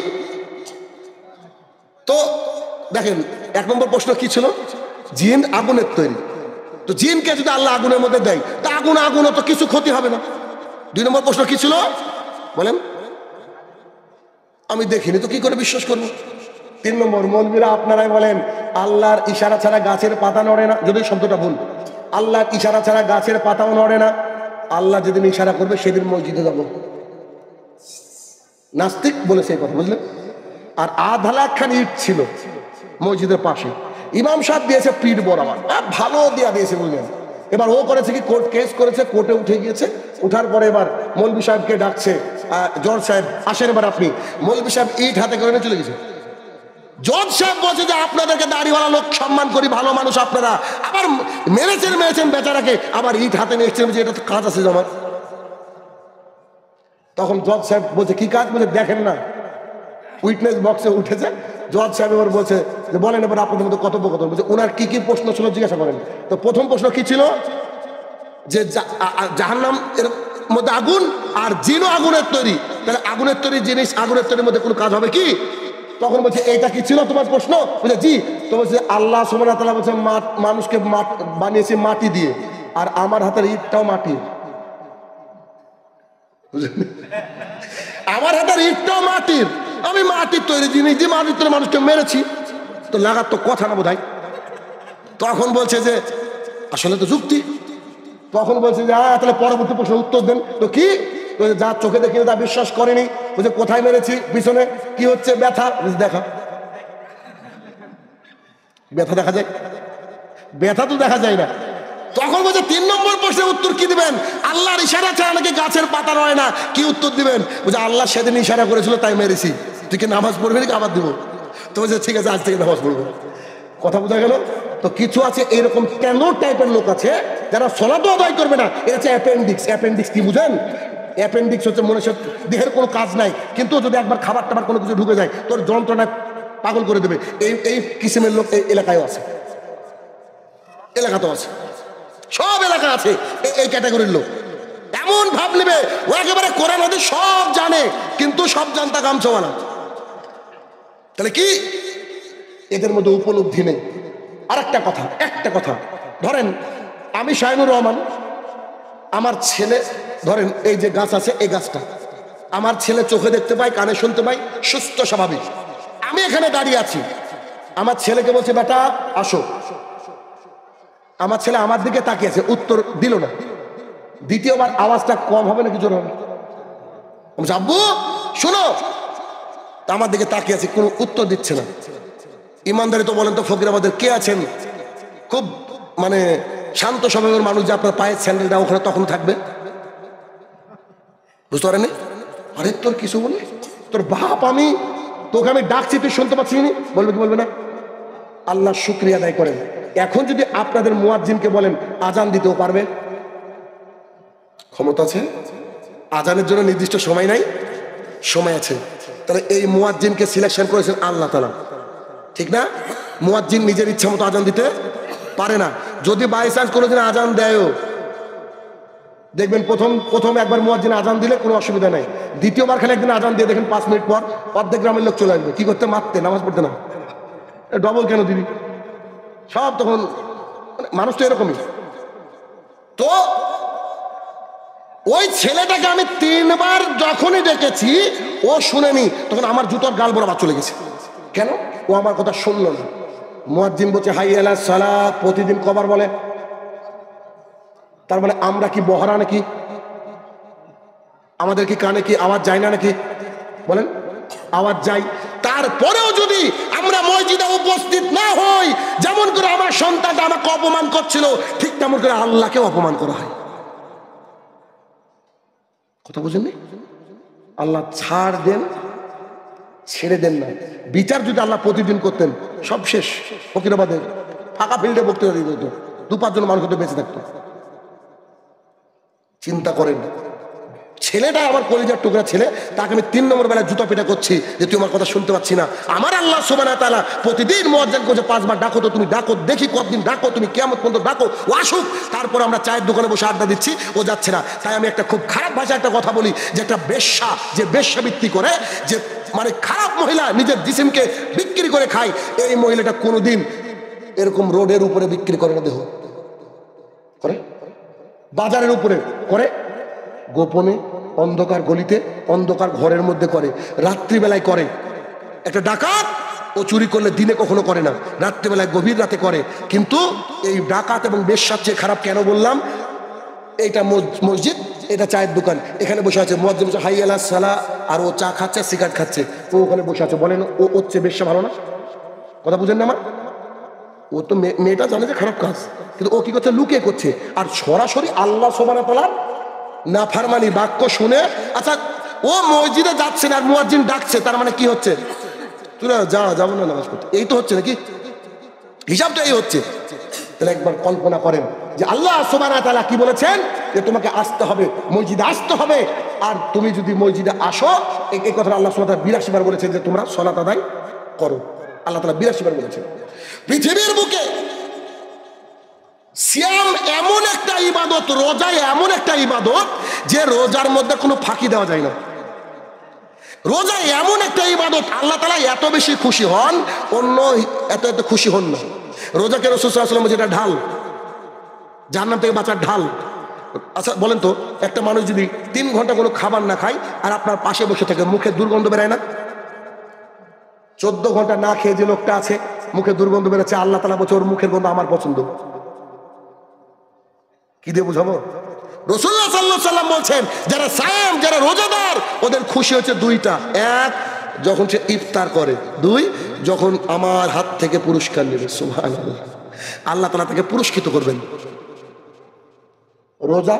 তো দেখেন 1 নম্বর প্রশ্ন কি ছিল, জিন আগুনের তৈরি, তো জিনকে যদি আল্লাহ আগুনের মধ্যে দেয় তা আগুন তো কিছু ক্ষতি হবে না। 2 নম্বর প্রশ্ন কি ছিল বলেন, আমি দেখিনি তো কি করে বিশ্বাস করবো। 3 নম্বর, মৌলবীরা আপনারাই বলেন আল্লাহর ইশারা ছাড়া গাছের পাতা নড়ে না, যদি শব্দটা ভুল, আল্লাহর ইশারা ছাড়া গাছের পাতাও নড়ে না, আল্লাহ যেদিন ইশারা করবে সেদিন মসজিদে যাব। নাস্তিক বলেছে এই কথা, বুঝলেন। আর আধালা একখান ইট ছিল মসজিদের পাশে, ইমাম সাহেব দিয়েছে পিঠ বরাবর, ভালো দিয়েছে বুঝলেন। এবার ও করেছে কি, কোর্ট কেস করেছে, কোর্টে উঠে গিয়েছে, উঠার পরে এবার মৌলবি সাহেবকে ডাকছে, জজ সাহেব আসেন এবার আপনি। মৌলবি সাহেব ইট হাতে করে নিয়ে চলে গেছে। জজ সাহেব বলছে যে আপনাদেরকে দাড়িওয়ালা লোক সম্মান করি, ভালো মানুষ আপনারা, আবার মেরেছেন বেচারাকে, আবার ইট হাতে নিয়ে এসছেন, এটা তো কাজ আছে আমার। তখন জজ সাহেব বলছে কি কাজ? বলছে দেখেন না, উইটনেস বক্সে উঠেছে। জজ সাহেব এবার বলছে যে বলেন এবার আপনাদের মধ্যে কথোপকথন। বলছে ওনার কি কি প্রশ্ন ছিল জিজ্ঞাসা করেন। তো প্রথম প্রশ্ন কি ছিল, যে জাহান্নাম এর মধ্যে আগুন আর জিনও আগুনের তৈরি, তাহলে আগুনের তৈরি জিনিস আগুনের তৈরির মধ্যে কোনো কাজ হবে কি? তখন বলছে এইটা কি ছিল তোমার প্রশ্ন? বলছে জি। তো বলছে আল্লাহ সুবহানাহু ওয়া তাআলা বলছে মানুষকে বানিয়েছে মাটি দিয়ে, আর আমার হাতের ইটটাও মাটি, আমার হাতের ইটটাও মাটির, আমি মাটির তৈরি জিনিস দিয়ে মাটির তৈরি মানুষকে মেরেছি, তো লাগার তো কথা না বোধহয়। তখন বলছে যে আসলে তো যুক্তি। তখন বলছে যে তাহলে পরবর্তী প্রশ্ন উত্তর দেন। তো কি? যা চোখে দেখিনি তা বিশ্বাস করেনি। বলছে কোথায় মেরেছি? পিছনে। কি হচ্ছে? ব্যথা। দেখা, ব্যথা দেখা যায়? ব্যথা তো দেখা যায় না। তখন বলছে 3 নম্বর প্রশ্নের উত্তর কি দিবেন? আল্লাহর ইশারা ছাড়া নাকি গাছের পাতা নয় না, কি উত্তর দিবেন? বলছে আল্লাহ সেদিন ইশারা করেছিল তাই মেরেছি, তুই কি নামাজ পড়বি নাকি আবার দিব? তো বলছে ঠিক আছে আজ থেকে নামাজ পড়বো। কথা বোঝা গেল? তো কিছু আছে এরকম কেন টাইপের লোক আছে যারা সলাতো আদায় করবে না, এটা হচ্ছে অ্যাপেন্ডিক্স। অ্যাপেন্ডিক্স কি বুঝেন? অ্যাপেন্ডিক্স হচ্ছে মনুষ্যের দেহের কোনো কাজ নাই, কিন্তু যদি একবার খাবার টাবার কোনো কিছু ঢুকে যায় তোর যন্ত্রণায় পাগল করে দেবে। এই কিসিমের লোক এই এলাকায় আছে, এলাকাতেও আছে, সব এলাকা আছে এই ক্যাটাগরির লোক। এমন ভাব নেবে ও একেবারে কোরআন হাদিস সব জানে, কিন্তু সব জানতা গামছাওয়ালা। তাহলে কি এদের মধ্যে উপলব্ধি নেই? আর একটা কথা ধরেন আমি শাহিনুর রহমান, আমার ছেলে ধরেন এই যে গাছ আছে, এই গাছটা আমার ছেলে চোখে দেখতে পায়, কানে শুনতে পায়, সুস্থ স্বাভাবিক। আমি এখানে দাঁড়িয়ে আছি, আমার ছেলেকে বলছে বেটা আসো, আমার ছেলে আমার দিকে তাকিয়েছে, উত্তর দিল না। দ্বিতীয়বার আওয়াজটা কম হবে নাকি জোর হবে? আব্বু শোনো, আমার দিকে তাকিয়ে আছে, কোনো উত্তর দিচ্ছে না। ইমানদারি তো বলেন তো ফকিরাবাদের কে আছেন খুব মানে শান্ত স্বভাবের মানুষ, যে আপনার পায়ের স্যান্ডেলটা ওখানে তখন থাকবে? বুঝতে পারেনি? আরে তোর কিছু বলি, তোর বাপ আমি তোকে আমি ডাকছি তুই শুনতে পাচ্ছি নি, বলবে কি বলবে না? আল্লাহ শুকরিয়া আদায় করেন, এখন যদি আপনাদের মুয়াজ্জিনকে বলেন আজান দিতেও পারবে, ক্ষমতা আছে। আজানের জন্য নির্দিষ্ট সময় নাই, সময় আছে। তাহলে এই মুয়াজ্জিনকে সিলেকশন করেছেন আল্লাহ তাআলা, ঠিক না? মুয়াজ্জিন নিজের ইচ্ছা মতো আজান দিতে পারে না। যদি বাই চান্স কোনোদিন আজান দেয়ও, দেখবেন প্রথম একবার মুয়াজ্জিন আজান দিলে কোনো অসুবিধা নাই, দ্বিতীয়বার খালি একদিন আজান দিয়ে দেখেন 5 মিনিট পর অর্ধেক গ্রামের লোক চলে আসবে। কি করতে? মারতে, নামাজ পড়তে না। ডবল কেন দিবি? সব তখন মানুষ তো এরকমই। তো ওই ছেলেটাকে আমি 3 বার যখনই ডেকেছি ও শুনেনি, তখন আমার জুতোর গাল বরাবর চলে গেছে। কেন? ও আমার কথা শুনলো না। মুয়াজ্জিন বলছে হাইয়া আলাস সালাত, প্রতিদিন কবার বলে? তার মানে আমরা কি বহরা নাকি? আমাদের কি কানে কি আওয়াজ যায় না নাকি? বলেন, আওয়াজ যায়। তারপরেও যদি আমরা মসজিদে উপস্থিত না হই, যেমন করে আমার সন্তানটা আমাকে অপমান করছিল, ঠিক তেমন করে আল্লাহকে অপমান করা হয়। কথা বুঝেননি? আল্লাহ ছাড় দেন, ছেড়ে দেন না। বিচার যদি আল্লাহ প্রতিদিন করতেন, সব শেষ। ফকিরাবাদে ফাঁকা ফিল্ডে বক্তৃতা দিতে হতো, 2-5 জন মানুষ হতে বেঁচে থাকতো। চিন্তা করেন, ছেলেটা আমার কলিজার টুকরা ছেলে, তাকে আমি 3 নম্বর বেলায় জুতা পেটা করছি যে তুই আমার কথা শুনতে পাচ্ছি না। আমার আল্লাহ সুবহানাহু ওয়া তাআলা প্রতিদিন মুয়াজ্জিন করছে 5 বার ডাকো, তো তুমি ডাকো, দেখি কতদিন ডাকো, তুমি কিয়ামত পর্যন্ত ডাকো, ও আসুক। তারপর আমরা চায়ের দোকানে বসে আড্ডা দিচ্ছি, ও যাচ্ছে না। তাই আমি একটা খুব খারাপ ভাষায় একটা কথা বলি, যে একটা বেশ্যা, যে বেশ্যাবৃত্তি করে, যে মানে খারাপ মহিলা নিজের জিসিমকে বিক্রি করে খায়, এই মহিলাটা কোনোদিন এরকম রোডের উপরে বিক্রি করে না। দেহ করে, বাজারের উপরে করে, গোপনে অন্ধকার গলিতে, অন্ধকার ঘরের মধ্যে করে, রাত্রিবেলায় করে। একটা ডাকাত, ও চুরি করলে দিনে কখনো করে না, রাত্রিবেলায় গভীর রাতে করে। কিন্তু এই ডাকাত এবং বেশ্যার চেয়ে খারাপ কেন বললাম? এইটা মসজিদ, এটা চায়ের দোকান, এখানে বসে আছে মুয়াজ্জিন বসে হাইয়া আলাস সালাহ, আর ও চা খাচ্ছে, সিগারেট খাচ্ছে, ও ওখানে বসে আছে। বলেন ও হচ্ছে বেশ্যা ভালো না? কথা বুঝেন না আমার? ও তো মেয়েটা জানে যে খারাপ কাজ, কিন্তু ও কি করছে? লুকিয়ে করছে। আর সরাসরি আল্লাহ সুবহানাহু ওয়া তাআলার নাফরমানি বাক্য শুনে, আচ্ছা ও মসজিদে যাচ্ছে না আর মুয়াজ্জিন ডাকছে, তার মানে কি হচ্ছে? তুই যাবো না নামাজ পড়তে, এই তো হচ্ছে নাকি? হিসাবটা এই হচ্ছে। তাহলে একবার কল্পনা করেন যে আল্লাহ সুবহানাহু ওয়া তাআলা কি বলেছেন, যে তোমাকে আসতে হবে, মসজিদে আসতে হবে। আর তুমি যদি মসজিদে আসো, এই কথা আল্লাহ সুবহানাহু ওয়া তাআলা 82 বার বলেছেন যে তোমরা সালাত আদায় করো। আল্লাহ তাআলা 82 বার বলেছেন। পৃথিবীর বুকে সিয়াম এমন একটা ইবাদত, রোজা এমন একটা ইবাদত, যে রোজার মধ্যে কোনো ফাঁকি দেওয়া যায় না। রোজা এমন একটা ইবাদত, আল্লাহ তাআলা এত বেশি খুশি হন, অন্য এত খুশি হন না। রোজাকে রাসূল সাল্লাল্লাহু আলাইহি ওয়াসাল্লাম বলেছেন এটা ঢাল, জাহান্নাম থেকে বাঁচার ঢাল। আচ্ছা বলেন তো, একটা মানুষ যদি 3 ঘন্টা কোনো খাবার না খায় আর আপনার পাশে বসে থাকে, মুখে দুর্গন্ধ বেরোয় না? 14 ঘন্টা না খেয়ে যে লোকটা আছে, মুখে দুর্গন্ধ বেরোচ্ছে, আল্লাহ তাআলা বলছে ওর মুখের গন্ধ আমার পছন্দ। কি দিয়ে বুঝাবো? রাসূলুল্লাহ সাল্লাল্লাহু আলাইহি ওয়াসাল্লাম বলছেন যারা সায়েম, যারা রোজাদার, ওদের খুশি হচ্ছে 2টা। 1, যখন সে ইফতার করে। 2, যখন আমার হাত থেকে পুরস্কার নেবে। সুবহানাল্লাহ, আল্লাহ তাআলা তাকে পুরস্কৃত করবেন। রোজা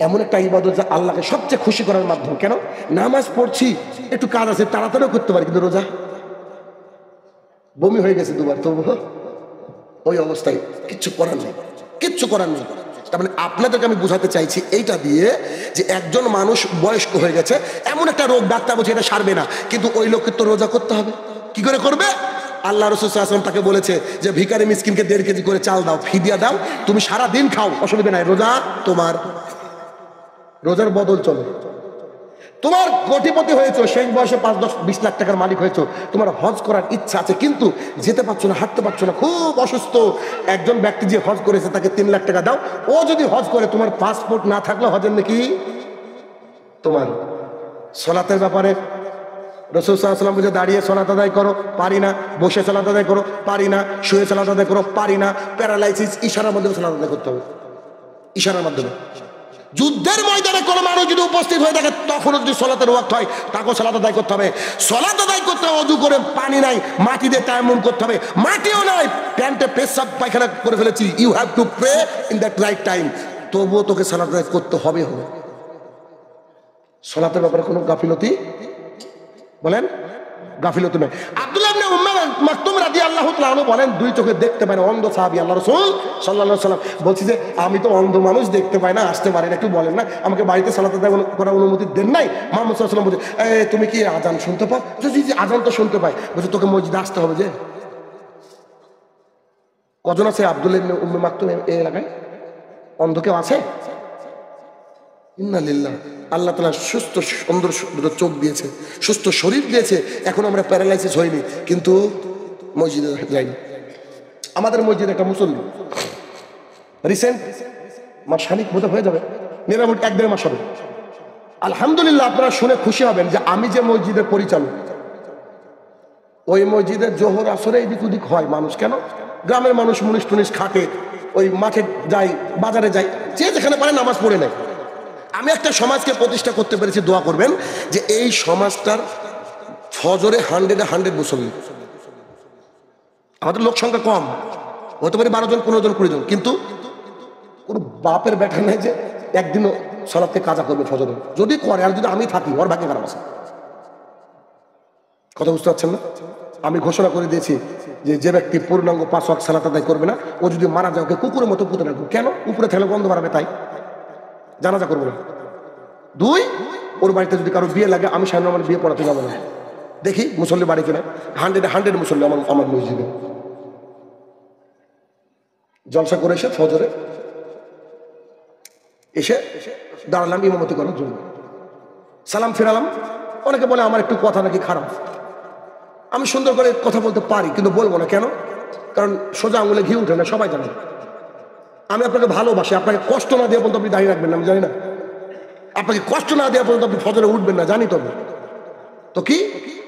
এমন একটা ইবাদত যা আল্লাহকে সবচেয়ে খুশি করার মাধ্যম। কেন? নামাজ পড়ছি, একটু কাজ আছে, তাড়াতাড়িও করতে পারি, কিন্তু রোজা বমি হয়ে গেছে 2 বার, তবু ওই অবস্থায় কিচ্ছু করার নেই, কিচ্ছু করার নেই। তার মানে আপনাদেরকে আমি বোঝাতে চাইছি এইটা দিয়ে, যে একজন মানুষ বয়স্ক হয়ে গেছে, এমন একটা রোগ, ডাক্তার বলছে এটা সারবে না, কিন্তু ওই লোককে তো রোজা করতে হবে। কি করে করবে? আল্লাহ রাসূল সাল্লাল্লাহু আলাইহি ওয়াসাল্লাম তাকে বলেছে যে ভিখারি মিসকিনকে 1.5 কেজি করে চাল দাও, ফিদিয়া দাও, তুমি সারা দিন খাও, অসুবিধা নাই, রোজা তোমার। রোজার বদল চলে। তোমার কোটিপতি হয়েছো, শেষ বয়সে 5-10-20 লাখ টাকার মালিক হয়েছো, তোমার হজ করার ইচ্ছা আছে, কিন্তু যেতে পারছো না, হাঁটতে পারছো না, খুব অসুস্থ। একজন ব্যক্তি যে হজ করেছে তাকে 3 লাখ টাকা দাও, ও যদি হজ করে, তোমার পাসপোর্ট না থাকলে হজের নাকি তোমার। সালাতের ব্যাপারে রাসূল সাল্লাল্লাহু আলাইহি ওয়াসাল্লাম বলেছে দাঁড়িয়ে সালাত আদায় করো, পারি না। বসে সালাত আদায় করো, পারি না। শুয়ে সালাত আদায় করো, পারি না। প্যারালাইসিস, ইশারার মাধ্যমে সালাত আদায় করতে হবে, ইশারার মাধ্যমে। যুদ্ধের ময়দানে কোনো মানুষ যদি উপস্থিত হয়ে থাকে, তখনও যদি সালাতের ওয়াক্ত হয়, তাকেও সালাত আদায় করতে হবে। সালাত আদায় করতে হবে, ওযু করে, পানি নাই, মাটি দিয়ে তায়াম্মুম করতে হবে, মাটিও নাই, প্যান্টে পেশাব পায়খানা করে ফেলেছি, you have to pray in that right time, তবুও তোকে সালাত আদায় করতে হবে। সালাতের ব্যাপারে কোনো গাফিলতি, বলেন, গাফিলতি নয়। আব্দুল্লাহ ইবনে উমর মাকতুম রাদিয়াল্লাহু তাআলা আনহু বলেন, দুই চোখে দেখতে পায় না অন্ধ সাহাবী আল্লাহ রাসূল সাল্লাল্লাহু আলাইহি ওয়াসাল্লাম বলছি যে আমি তো অন্ধ মানুষ, দেখতে পাই না, আসতে পারি না, একটু বলেন না আমাকে বাড়িতে সালাত আদায় করার অনুমতি দেন নাই? মুহাম্মদ সাল্লাল্লাহু আলাইহি ওয়াসাল্লাম বলছে তুমি কি আজান শুনতে পাও? জি জি আজান তো শুনতে পাই। বলছে তোকে মসজিদে আসতে হবে। যে কজন আছে আব্দুল্লাহ ইবনে উম্মে মাকতুম এই এলাকায়? অন্ধ কেউ আছে? ইন্না লিল্লাহ। আল্লাহ তাআলা সুস্থ সুন্দর চোখ দিয়েছে, সুস্থ শরীর দিয়েছে, এখন আমরা প্যারালাইসিস হইনি, কিন্তু মসজিদে যাইনি। আমাদের মসজিদে একটা মুসল্লি রিসেন্ট মাসখানিক মতো হয়ে যাবে, মোটামুটি 1-1.5 মাস হবে। আলহামদুলিল্লাহ, আপনারা শুনে খুশি হবেন যে আমি যে মসজিদের পরিচালক, ওই মসজিদের জোহর আসরে এদিক ওদিক হয় মানুষ। কেন? গ্রামের মানুষ মুনিশ টুনিশ খাটে, ওই মাঠে যায়, বাজারে যায়, যে যেখানে পারে নামাজ পড়ে নেয়। আমি একটা সমাজকে প্রতিষ্ঠা করতে পেরেছি, দোয়া করবেন যে এই সমাজটার ফজরে 100-100 মুসল্লি। আমাদের লোক সংখ্যা কম, হতে পারে 12 জন, 15 জন, 20 জন, কিন্তু কোনো বাপের ব্যাটা নাই যে একদিনও সালাতকে কাজা করবে ফজরে। যদি করে, আর যদি আমি থাকি, ওর ভাগ্যে খারাপ আছে। কথা বুঝতে পারছেন না? আমি ঘোষণা করে দিয়েছি যে যে ব্যক্তি পূর্ণাঙ্গ 5 ওয়াক্ত সালাত আদায় করবে না, ও যদি মারা যায় ওকে কুকুরের মতো পুঁতে রাখবো। কেন? উপরে থাকলে গন্ধ বাড়াবে, তাই জানাজা করবো না। 2, ওর বাড়িতে যদি কারো বিয়ে লাগে, আমি শাহিনুর রহমানের বিয়ে পড়াতে যাবো না। দেখি মুসল্লি বাড়ি কিনা। 100 মুসল্লি আমার মসজিদে। জলসা করে এসে ফজরে এসে দাঁড়ালাম ইমামতি করার জন্য, সালাম ফেরালাম। অনেকে বলে আমার একটু কথা নাকি খারাপ। আমি সুন্দর করে কথা বলতে পারি, কিন্তু বলবো না। কেন? কারণ সোজা আঙুলে ঘি উঠে না, সবাই জানে। আমি আপনাকে ভালোবাসি, আপনাকে কষ্ট না দেওয়া পর্যন্ত আপনি দাঁড়িয়ে রাখবেন না, আমি জানি না। আপনাকে কষ্ট না দেওয়া পর্যন্ত আপনি ফজরে উঠবেন না, জানি। তবে তো কি,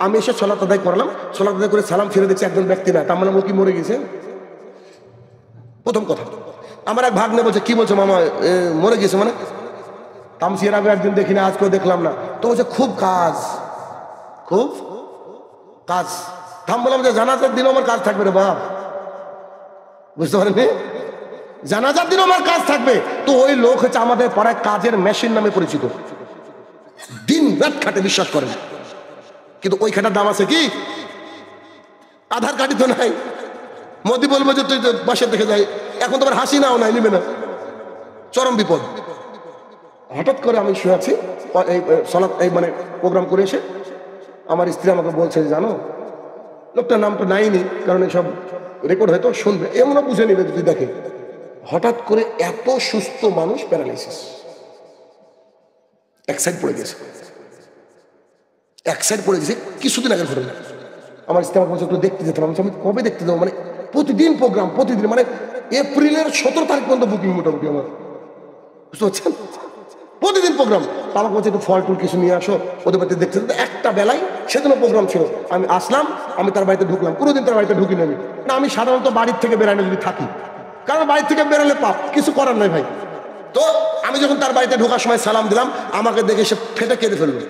আমি এসে সালাত আদায় করলাম, সালাত আদায় করে সালাম ফিরে দিচ্ছি, একজন ব্যক্তি না, তার মানে ও কি মরে গেছে? প্রথম কথা। আমার এক ভাগ্নে বলছে, কি বলছো মামা, মরে গেছে মানে? তামসি এর আগে একদিন দেখি না, আজকেও দেখলাম না। তো বলছে খুব কাজ, খুব কাজ। থাম, বললাম যে জানাজার দিনও আমার কাজ থাকবে রে বাপ, বুঝতে পারেননি? জানাজার দিনও আমার কাজ থাকবে। তো ওই লোক হচ্ছে আমাদের পাড়ায় কাজের মেশিন নামে পরিচিত, দিন রাত খাটে, বিশ্বাস করেন। কিন্তু ওই খাটার দাম আছে কি? আধার কার্ডই তো নাই। মোদি বলবো যে তুই বাসে দেখে যাই, এখন তোমার হাসি নাও নাই, নিবে না, চরম বিপদ। হঠাৎ করে আমি শুয়ে আছি, এই সালাত এই মানে প্রোগ্রাম করে এসে আমার স্ত্রী আমাকে বলছে, জানো লোকটার নামটা নাইনি, কারণ এইসব রেকর্ড হয়তো শুনবে, এমনও বুঝে নিবে যদি দেখে। হঠাৎ করে এত সুস্থ মানুষ প্যারালাইসিস, এক সাইড পড়ে গেছে, এক সাইড পড়ে গেছে। কিছুদিন আগের ঘটনা। আমার স্ত্রী আমাকে বলছে একটু দেখতে যেতাম। আমি কবে দেখতে যাবো? মানে প্রতিদিন প্রোগ্রাম, প্রতিদিন, মানে এপ্রিলের 17 তারিখ পর্যন্ত বুকিং মোটামুটি আমার, বুঝতে পারছেন? প্রতিদিন প্রোগ্রাম। আমাকে বলছে একটু ফল টুল কিছু নিয়ে আসো, ওদের বাড়িতে দেখতে। একটা বেলায় সেদিনও প্রোগ্রাম ছিল, আমি আসলাম, আমি তার বাড়িতে ঢুকলাম। কোনোদিন তার বাড়িতে ঢুকিনি আমি। না, আমি সাধারণত বাড়ির থেকে বেরানো যদি থাকি, কারণ বাড়ির থেকে বেরোলে পাপ, কিছু করার নাই ভাই। তো আমি যখন তার বাড়িতে ঢোকার সময় সালাম দিলাম, আমাকে দেখে সে ফেটে কেঁদে ফেললো,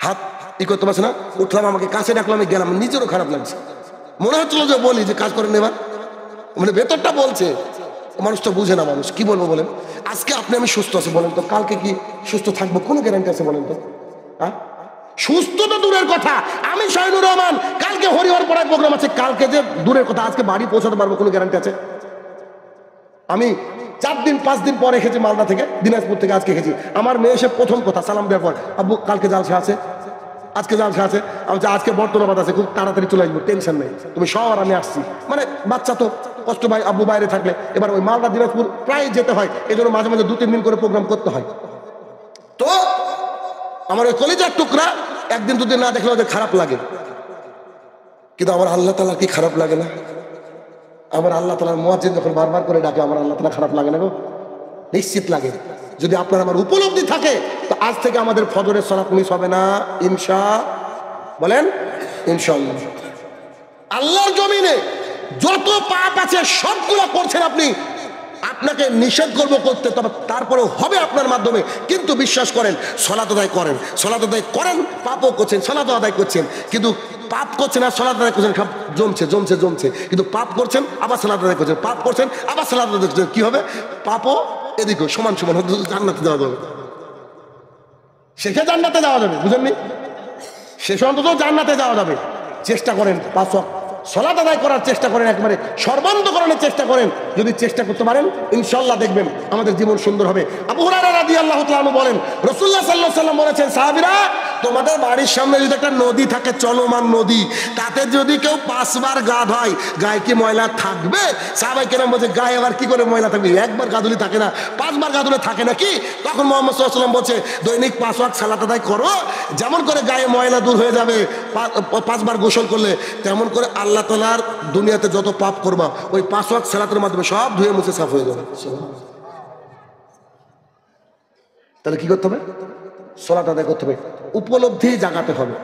হাত ই করতে পারছে না। উঠলাম, আমাকে কাছে ডাকলাম, আমি গেলাম। নিজেরও খারাপ লাগছে, মনে হচ্ছিল যে বলি যে কাজ করেন এবার, মানে ভেতরটা বলছে। মানুষ তো বুঝে না, মানুষ কি বলবো বলেন? আজকে আপনি আমি সুস্থ আছি বলেন তো, কালকে কি সুস্থ থাকবো? কোনো গ্যারান্টি আছে বলেন তো? হ্যাঁ, সুস্থ তো দূরের কথা, আমি শাহিনুর রহমান কালকে হরিহর পড়ায় প্রোগ্রাম আছে, কালকে যে দূরের কথা, আজকে বাড়ি পৌঁছাতে পারবো, কোনো গ্যারান্টি আছে? আমি 4 দিন 5 দিন পরে এসেছি মালদা থেকে, দিনাজপুর থেকে, আজকে এসেছি। আমার মেয়ে এসে প্রথম কথা সালাম দেওয়ার পর, আব্বু কালকে জালসা আছে, আজকে জালসা আছে। আমি আজকে বর্তমাবাদ আছে, খুব তাড়াতাড়ি চলে আসবো, টেনশন নেই, তুমি শহর, আমি আসছি। মানে বাচ্চা তো কষ্ট ভাই, আব্বু বাইরে থাকলে। এবার ওই মালদা দিনাজপুর প্রায় যেতে হয়, এই জন্য মাঝে মাঝে 2-3 দিন করে প্রোগ্রাম করতে হয়। তো আমার ওই কলিজার টুকরা একদিন 2 দিন না দেখলে ওদের খারাপ লাগে, কিন্তু আমার আল্লাহ তাআলার কি খারাপ লাগে না? আমার আল্লাহ তাআলার মুয়াজ্জিন যখন বারবার করে ডাকে, আমার আল্লাহ তাআলা খারাপ লাগে না গো? নিশ্চিত লাগে। যদি আপনার আমার উপলব্ধি থাকে, তো আজ থেকে আমাদের ফজরের সালাত মিস হবে না, বলেন ইনশাআল্লাহ। আল্লাহর জমিনে যত পাপ আছে সবগুলো করছেন আপনি, আপনাকে নিষেধ করবো করতে, তবে তারপরেও হবে আপনার মাধ্যমে। কিন্তু বিশ্বাস করেন, সালাত আদায় করেন, সালাত আদায় করেন, পাপও করছেন, সালাত আদায় করছেন, কিন্তু পাপ করছেন আর সালাত আদায় করছেন, সব জমছে জমছে জমছে। কিন্তু পাপ করছেন আবার সালাত আদায় করছেন, পাপ করছেন আবার সালাত আদায় করছেন, কি হবে? পাপও এদিকেও সমান সমান, জান্নাতে যাওয়া যাবে, শেষে জান্নাতে যাওয়া যাবে, বুঝেননি? শেষে অন্তত জান্নাতে যাওয়া যাবে। চেষ্টা করেন 5 ওয়াক্ত সালাত আদায় করার চেষ্টা করেন, একেবারে সর্বান্তকরণের চেষ্টা করেন। যদি চেষ্টা করতে পারেন ইনশাআল্লাহ দেখবেন আমাদের জীবন সুন্দর হবে। আবু হুরায়রা রাদিয়াল্লাহু তাআলা আনহু বলেন, রাসূলুল্লাহ সাল্লাল্লাহু আলাইহি ওয়াসাল্লাম বলেছেন, সাহাবীরা তোমাদের বাড়ির সামনে যদি একটা নদী থাকে, চলমান নদী, তাতে যদি কেউ 5 বার গা ধয়, গায়ে কি ময়লা থাকবে? সাহাবায়ে কেরাম বলছে, গায়ে আবার কি করে ময়লা থাকবে? একবার গা ধুলে থাকে না, 5 বার গা ধুলে থাকে নাকি? তখন মুহাম্মদ সাল্লাল্লাহু আলাইহি ওয়াসাল্লাম বলছে, দৈনিক 5 ওয়াক্ত সালাত আদায় করো, যেমন করে গায়ে ময়লা দূর হয়ে যাবে 5 বার গোসল করলে, তেমন করে আল্লাহ তাআলার দুনিয়াতে যত পাপ করবা ওই 5 ওয়াক্ত সালাতের মাধ্যমে সব ধুয়ে মুছে সাফ হয়ে যাবে। তাহলে কি করতে হবে? সালাত আদায় করতে হবে, উপলব্ধি জাগাতে হবে।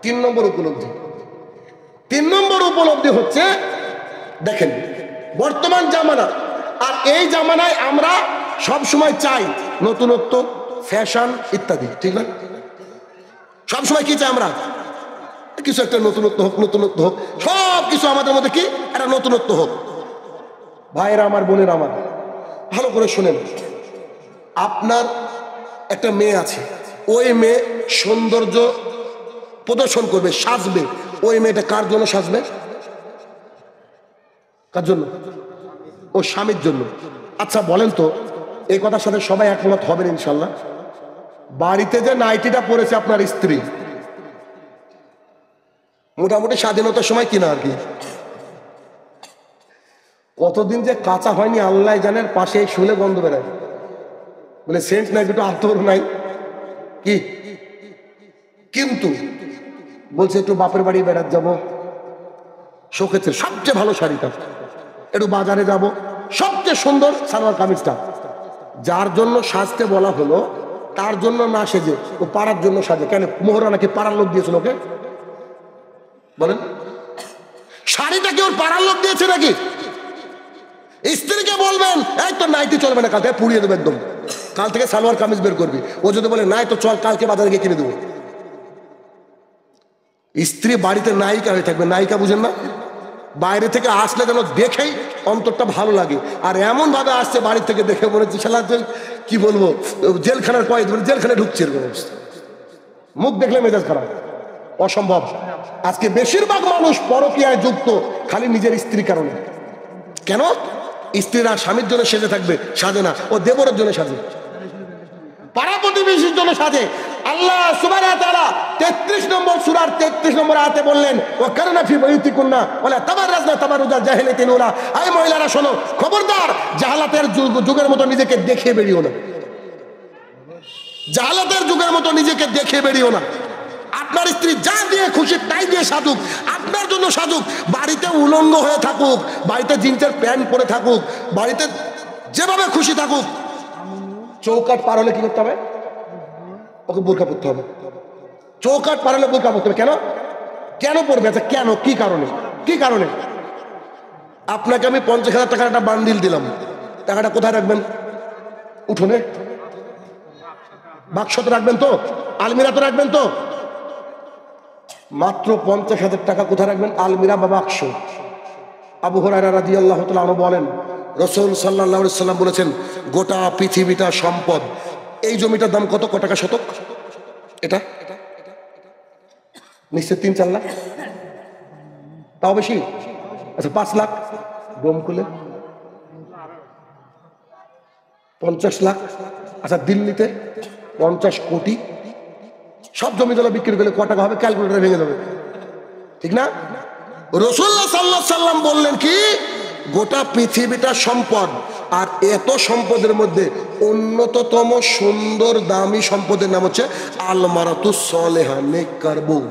3 নম্বর উপলব্ধি। 3 নম্বর উপলব্ধি হচ্ছে, দেখেন বর্তমান জামানা, আর এই জামানায় আমরা সব সময় চাই নতুনত্ব, ফ্যাশন ইত্যাদি, ঠিক না? সব সময় কি চাই আমরা? কিছু একটা নতুনত্ব হোক, নতুনত্ব হোক, সব কিছু আমাদের মধ্যে কি একটা নতুনত্ব হোক। ভাইয়েরা আমার, বোনেরা আমার, ভালো করে শুনেন। আপনার একটা মেয়ে আছে, ওই মেয়ে সৌন্দর্য প্রদর্শন করবে, সাজবে, ওই মেয়েটা কার জন্য সাজবে? কার জন্য? ও স্বামীর জন্য। আচ্ছা বলেন তো, এই কথার সাথে সবাই একমত হবেন ইনশাল্লাহ? বাড়িতে যে নাইটিটা পরেছে আপনার স্ত্রী, মোটামুটি স্বাধীনতার সময় কিনা আর কি, কতদিন যে কাঁচা হয়নি আল্লাহ জানেন, পাশে শুলে গন্ধ বেড়ায়, বলে সেন্ট নাই, দুটো আতর নাই কি, কিন্তু বলছে একটু বাপের বাড়ি বেড়াতে যাবো, শোকেছে সবচেয়ে ভালো শাড়িটা, একটু বাজারে যাব, সবচেয়ে সুন্দর সালোয়ার কামিজটা। যার জন্য সাজতে বলা হলো তার জন্য না সেজে ও পাড়ার জন্য সাজে। কেন? মোহরা নাকি পাড়ার লোক দিয়েছিল ওকে? বলেন, শাড়িটা কি ওর পাড়ার লোক দিয়েছে নাকি? স্ত্রীকে বলবেন, এই তো নাইটি চলবে না, কাল থেকে পুড়িয়ে দেবে একদম, কাল থেকে সালোয়ার কামিজ বের করবি। ও যদি বলে নাই তো চল, কালকে বাজারে গিয়ে কিনে দেবো। স্ত্রী বাড়িতে নায়িকা হয়ে থাকবে, নায়িকা বুঝেন না? বাইরে থেকে আসলে যেন দেখেই অন্তরটা ভালো লাগে, আর এমন ভাবে আসছে বাড়ি থেকে দেখে মনে হচ্ছে শালা কি বলবো, জেলখানার কয়েদ, জেলখানায় ঢুকছে এরকম অবস্থা। মুখ দেখলে মেজাজ খারাপ, অসম্ভব। আজকে বেশিরভাগ মানুষ পরকীয়ায় যুক্ত খালি নিজের স্ত্রীর কারণে। কেন? স্ত্রীরা স্বামীর জন্য সেজে থাকবে, সাজে না, ও দেবরের জন্য সাজে, পাড়া প্রতিবেশীর জন্য সাজে। আল্লাহ সুবহানাহু ওয়া তাআলা 33 নম্বর সূরার 33 নম্বর আয়াতে বললেন, ওয়া কারনা ফি বাইতিকুন্না ওয়ালা তাবাররাজনা তাবাররুজাল জাহিলিয়াতিল উলা। আয় মহিলারা শোনো, খবরদার জাহালাতের যুগের মতো নিজেকে দেখে বেরিও না, জাহালাতের যুগের মতো নিজেকে দেখে বেরিও না। আপনার স্ত্রী যা দিয়ে খুশি তাই দিয়ে সাজুক, আপনার জন্য সাজুক, বাড়িতে উলঙ্গ হয়ে থাকুক, বাড়িতে জিন্সের প্যান্ট পরে থাকুক, বাড়িতে যেভাবে খুশি থাকুক, চৌকাট পার হলে কি করতে হবে? ওকে বোরকা পরতে হবে। চৌকাট পার হলে বোরকা পরতে হবে। কেন? কেন পড়বে? আচ্ছা কেন? কি কারণে? কি কারণে? আপনাকে আমি 50,000 টাকার একটা বান্ডিল দিলাম, টাকাটা কোথায় রাখবেন? উঠোনে? বাক্সতে রাখবেন তো? আলমিরাতে রাখবেন তো? মাত্র 50,000 টাকা কোথায় রাখবেন? আলমিরা বা বাক্স। আবু হুরায়রা রাদিয়াল্লাহু তাআলা আনহু বলেন, রাসূল সাল্লাল্লাহু আলাইহি ওয়াসাল্লাম বলেছেন, গোটা পৃথিবীটা সম্পদ। এই জমিটার দাম কত টাকা শতক? এটা নিশ্চয় 3-4 লাখ, তাও বেশি। আচ্ছা 5 লাখ, ডোম খুলে 50 লাখ। আচ্ছা দিল্লিতে 50 কোটি। সব জমি জলা বিক্রি করলে কত টাকা হবে? ক্যালকুলেটর ভেঙে যাবে, ঠিক না? রাসূলুল্লাহ সাল্লাল্লাহু আলাইহি ওয়াসাল্লাম বললেন কি, গোটা পৃথিবীটা সম্পদ, আর এত সম্পদের মধ্যে অন্যতম সুন্দর দামি সম্পদের নাম হচ্ছে আলমারাতুস সলেহা, নেককার বউ।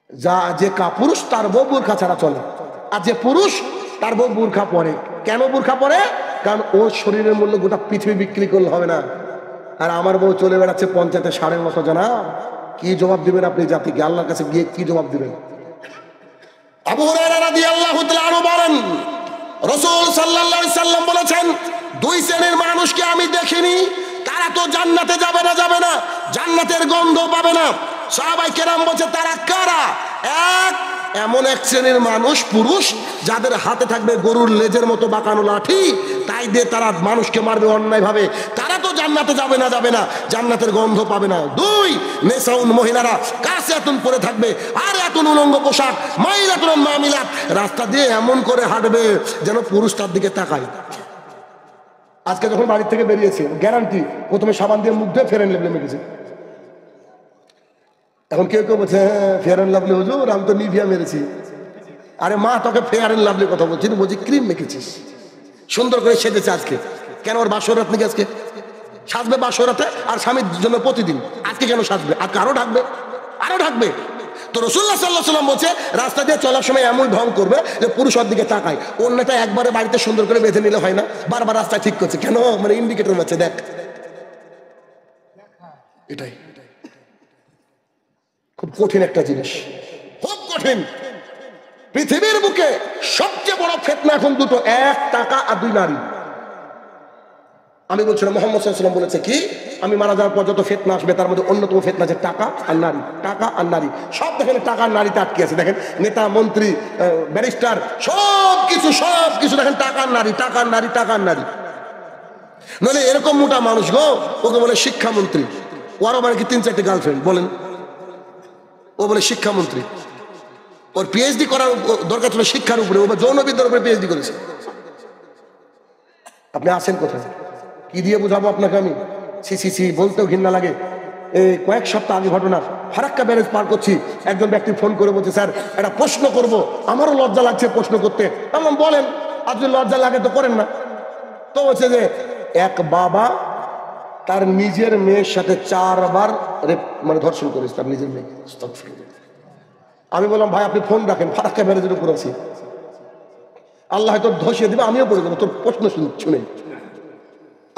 যা যে পুরুষ তার বউ বোরখা ছাড়া চলে, আর যে পুরুষ তার বউ বোরখা পরে। কেন বোরখা পরে? কারণ ওর শরীরের মূল্য গোটা পৃথিবী বিক্রি করলে হবে না। আর আমার বউ চলে বেড়াচ্ছে পঞ্চায়েতে ষাঁড়ের মতো, জানা কি জবাব দিবেন আপনি জাতিকে? আল্লাহর কাছে গিয়ে কি জবাব দিবেন? আবু হুরায়রা রাদিয়াল্লাহু তাআলা আনহু বলেন, রাসূল সাল্লাল্লাহু আলাইহি সাল্লাম বলেছেন, 2 শ্রেণীর মানুষকে আমি দেখিনি, তারা তো জান্নাতে যাবে না, জান্নাতের গন্ধ পাবে না। সাহাবায়ে কেরাম বলছে, তারা কারা? এক, এমন এক শ্রেণীর মানুষ পুরুষ যাদের হাতে থাকবে গরুর লেজের মতো বাঁকানো লাঠি, তাই দিয়ে তারা মানুষকে মারবে অন্যায়ভাবে। তারা তো জান্নাতে যাবে না, জান্নাতের গন্ধ পাবে না। 2 নেসাউন মহিলারা কাসিয়াতুন পরে থাকবে আর এতুন উলঙ্গ পোশাক, মাইলাতুন মামিলাত, রাস্তা দিয়ে এমন করে হাঁটবে যেন পুরুষ তার দিকে তাকায়। আজকে যখন বাড়ি থেকে বেরিয়েছে গ্যারান্টি প্রথমে সাবান দিয়ে মুখ ধুয়ে ফেয়ার অ্যান্ড লাভলি মেখেছে। এখন কেউ কেউ বলছে হ্যাঁ ফেয়ার অ্যান্ড লাভলি হুজুর, আমি তো নিভিয়া মেরেছি। আরে মা, তোকে ফেয়ার অ্যান্ড লাভলি কথা বলছি না, বলছি ক্রিম মেখেছিস, সুন্দর করে সেজেছে আজকে। কেন ওর বাসরাত নাকি আজকে? সাজবে বাসরাতে আর স্বামীর জন্য প্রতিদিন। আজকে কেন সাজবে? আজকে আরো ঢাকবে। তো রাসূলুল্লাহ সাল্লাল্লাহু আলাইহি ওয়াসাল্লাম বলছে রাস্তা দিয়ে চলার সময় এমন ঢং করবে যে পুরুষ ওর দিকে তাকায়। অন্যটা একবারে বাড়িতে সুন্দর করে বেঁধে নিলে হয় না, বারবার রাস্তায় ঠিক করছে কেন? মানে ইন্ডিকেটর মারছে, দেখ। এটাই খুব কঠিন একটা জিনিস, খুব কঠিন। পৃথিবীর বুকে সবচেয়ে বড় ফিতনা এখন দুটো, 1 টাকা আর 2 নারী। আমি বলছিলাম মুহাম্মদ সাল্লাল্লাহু আলাইহি ওয়াসাল্লাম বলেছে কি, আমি মারা যাওয়ার পর যত ফিতনা আসবে তার মধ্যে অন্যতম ফিতনা যে টাকা আর নারী। সব দেখেন টাকা আর নারীতে আটকে আছে। দেখেন নেতা, মন্ত্রী, ব্যারিস্টার, সব কিছু দেখেন টাকা আর নারী। নইলে এরকম মোটা মানুষ গো, ওকে বলে শিক্ষামন্ত্রী। ওরও মানে কি 3-4টে গার্লফ্রেন্ড বলেন, ও বলে শিক্ষামন্ত্রী। ওর পিএইচডি করার দরকার ছিল শিক্ষার উপরে, ও যৌনবিদ্যার উপরে পিএইচডি করেছে। আপনি আছেন কোথায়? কি দিয়ে বুঝাবো আপনাকে আমি? সি বলতেও ঘৃণা লাগে। এই কয়েক সপ্তাহ আগে ঘটনা, ফারাক্কা ব্যারেজ পার করছি, একজন ব্যক্তি ফোন করে বলছে স্যার একটা প্রশ্ন করব, আমারও লজ্জা লাগছে প্রশ্ন করতে। আমি বলেন, আর যদি লজ্জা লাগে তো করেন না। তো বলছে যে এক বাবা তার নিজের মেয়ের সাথে 4 বার মানে ধর্ষণ করেছে তার নিজের মেয়ে। আমি বললাম ভাই আপনি ফোন রাখেন, ফারাক্কা ব্যারেজের উপর আছি, আল্লাহ হয়তো ধসিয়ে দিবে, আমিও পড়ে যাবো তোর প্রশ্ন শুনে।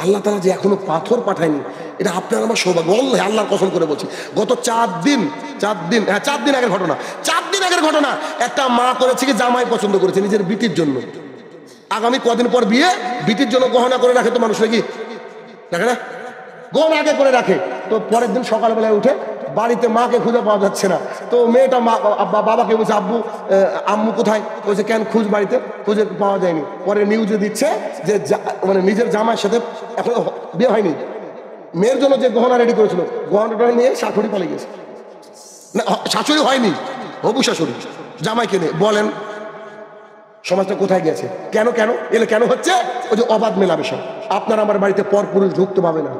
আল্লাহ তাআলা যে এখনো পাথর পাঠায়নি, এটা আপনার আমার সৌভাগ্য। আল্লাহর কসম করে বলছি, গত 4 দিন আগের ঘটনা, 4 দিন আগের ঘটনা। একটা মা করেছে কি, জামাই পছন্দ করেছে নিজের বিটির জন্য। আগামী কদিন পর বিয়ে, বিটির জন্য গহনা করে রাখে তো মানুষ নাকি, দেখে না? গহনা আগে করে রাখে। তো পরের দিন সকালবেলায় উঠে বাড়িতে মাকে খুঁজে পাওয়া যাচ্ছে না। তো মেয়েটা বাবাকে বলছে আব্বু আম্মু কোথায়? বলছে কেন খুঁজ, বাড়িতে খুঁজে পাওয়া যায়নি। পরে নিউজে দিচ্ছে যে মানে নিজের জামাইয়ের সাথে এখন বিয়ে হয়নি, মেয়ের জন্য যে গহনা রেডি করেছিল গহনাটা নিয়ে শাশুড়ি পালিয়ে গেছে। না শাশুড়ি হয়নি, হবু শাশুড়ি জামাইকে নিয়ে। বলেন সমাজটা কোথায় গেছে? কেন এলে কেন হচ্ছে? ওই যে অবাধ মেলামেশা। আপনার আমার বাড়িতে পর পুরুষ ঢুকতে পাবে না।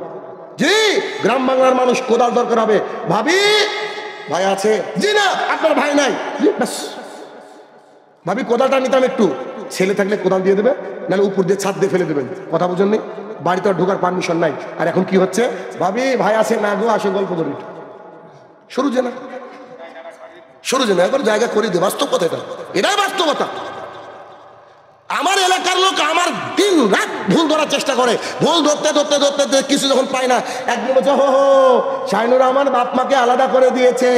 জি, গ্রাম বাংলার মানুষ কোদাল দরকার হবে, ভাবি ভাই আছে? জি না, আপনার ভাই নাই। ভাবি কোদালটা নিতাম একটু, ছেলে থাকলে কোদাল দিয়ে দেবে, নাহলে উপর দিয়ে ছাদ দিয়ে ফেলে দেবেন। কথা বুঝেননি? বাড়িতে ঢোকার পারমিশন নাই। আর এখন কি হচ্ছে, ভাবি ভাই আছে না গো, আসে গল্প করি। শুরু যে না একবার জায়গা করে দিয়ে, বাস্তব কথা এটাই বাস্তবতা। আমার এলাকার লোক আমার দিন রাত ভুল ধরার চেষ্টা করে, ভুল ধরতে কিছু যখন পায় না, একদিন বলছে হো শাইনুর রহমান বাপ মাকে আলাদা করে দিয়েছে,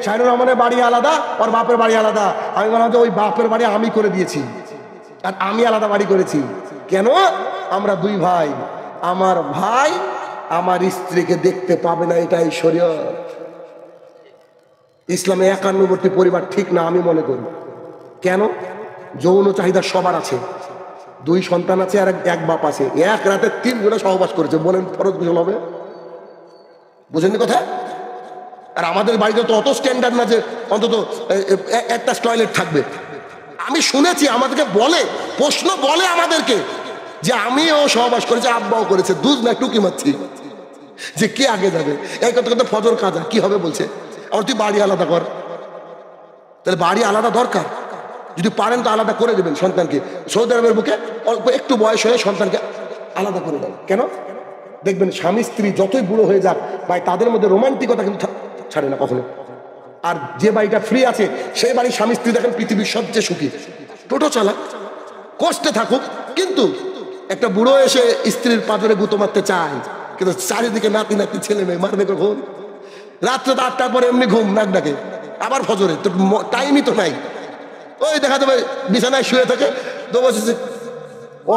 শাইনুর রহমানের বাড়ি আলাদা, ওর বাপের বাড়ি আলাদা। আমি বললাম যে ওই বাপের বাড়ি আমি করে দিয়েছি আর আমি আলাদা বাড়ি করেছি। কেন? আমরা 2 ভাই, আমার ভাই আমার স্ত্রীকে দেখতে পাবে না, এটাই শরীয়ত। ইসলামে 51বর্তী পরিবার ঠিক না আমি মনে করি। কেন? যৌন চাহিদা সবার আছে, 2 সন্তান আছে আর এক বাপ আছে, এক রাতে 3 জনে সহবাস করেছে, বলেন ফরজ গোসল হবে? বুঝেননি কথা? আর আমাদের বাড়িতে তো অত স্ট্যান্ডার্ড না যে অন্তত একটা টয়লেট থাকবে। আমি শুনেছি আমাদেরকে বলে, প্রশ্ন বলে আমাদেরকে যে আমিও সহবাস করেছি, আব্বাও করেছে, দুধ না টুকি মারছি যে কে আগে যাবে। এই কথা ফজর কাজা কি হবে বলছে, আমার তুই বাড়ি আলাদা কর। তাহলে বাড়ি আলাদা দরকার, যদি পারেন তো আলাদা করে দেবেন সন্তানকে। সৌদি আরবের বুকে অল্প একটু বয়স হয়ে সন্তানকে আলাদা করে দেন। কেন? দেখবেন স্বামী স্ত্রী যতই বুড়ো হয়ে যাক ভাই, তাদের মধ্যে রোমান্টিকতা কিন্তু ছাড়ে না কখনো। আর যে বাড়িটা ফ্রি আছে সেই বাড়ির স্বামী স্ত্রী দেখেন পৃথিবীর সবচেয়ে সুখী। টোটো চালাক, কষ্টে থাকুক, কিন্তু একটা বুড়ো এসে স্ত্রীর পাঁজরে গুঁতো মারতে চায়, কিন্তু চারিদিকে নাতি ছেলে মেয়ে, মারবে কখন? রাত্রে তো 8টার পরে এমনি ঘুম নাক ডাকে, আবার ফজরে, তো টাইমই তো নাই। ওই দেখা যাবে বিছানায় শুয়ে থাকে, তো বলছে ও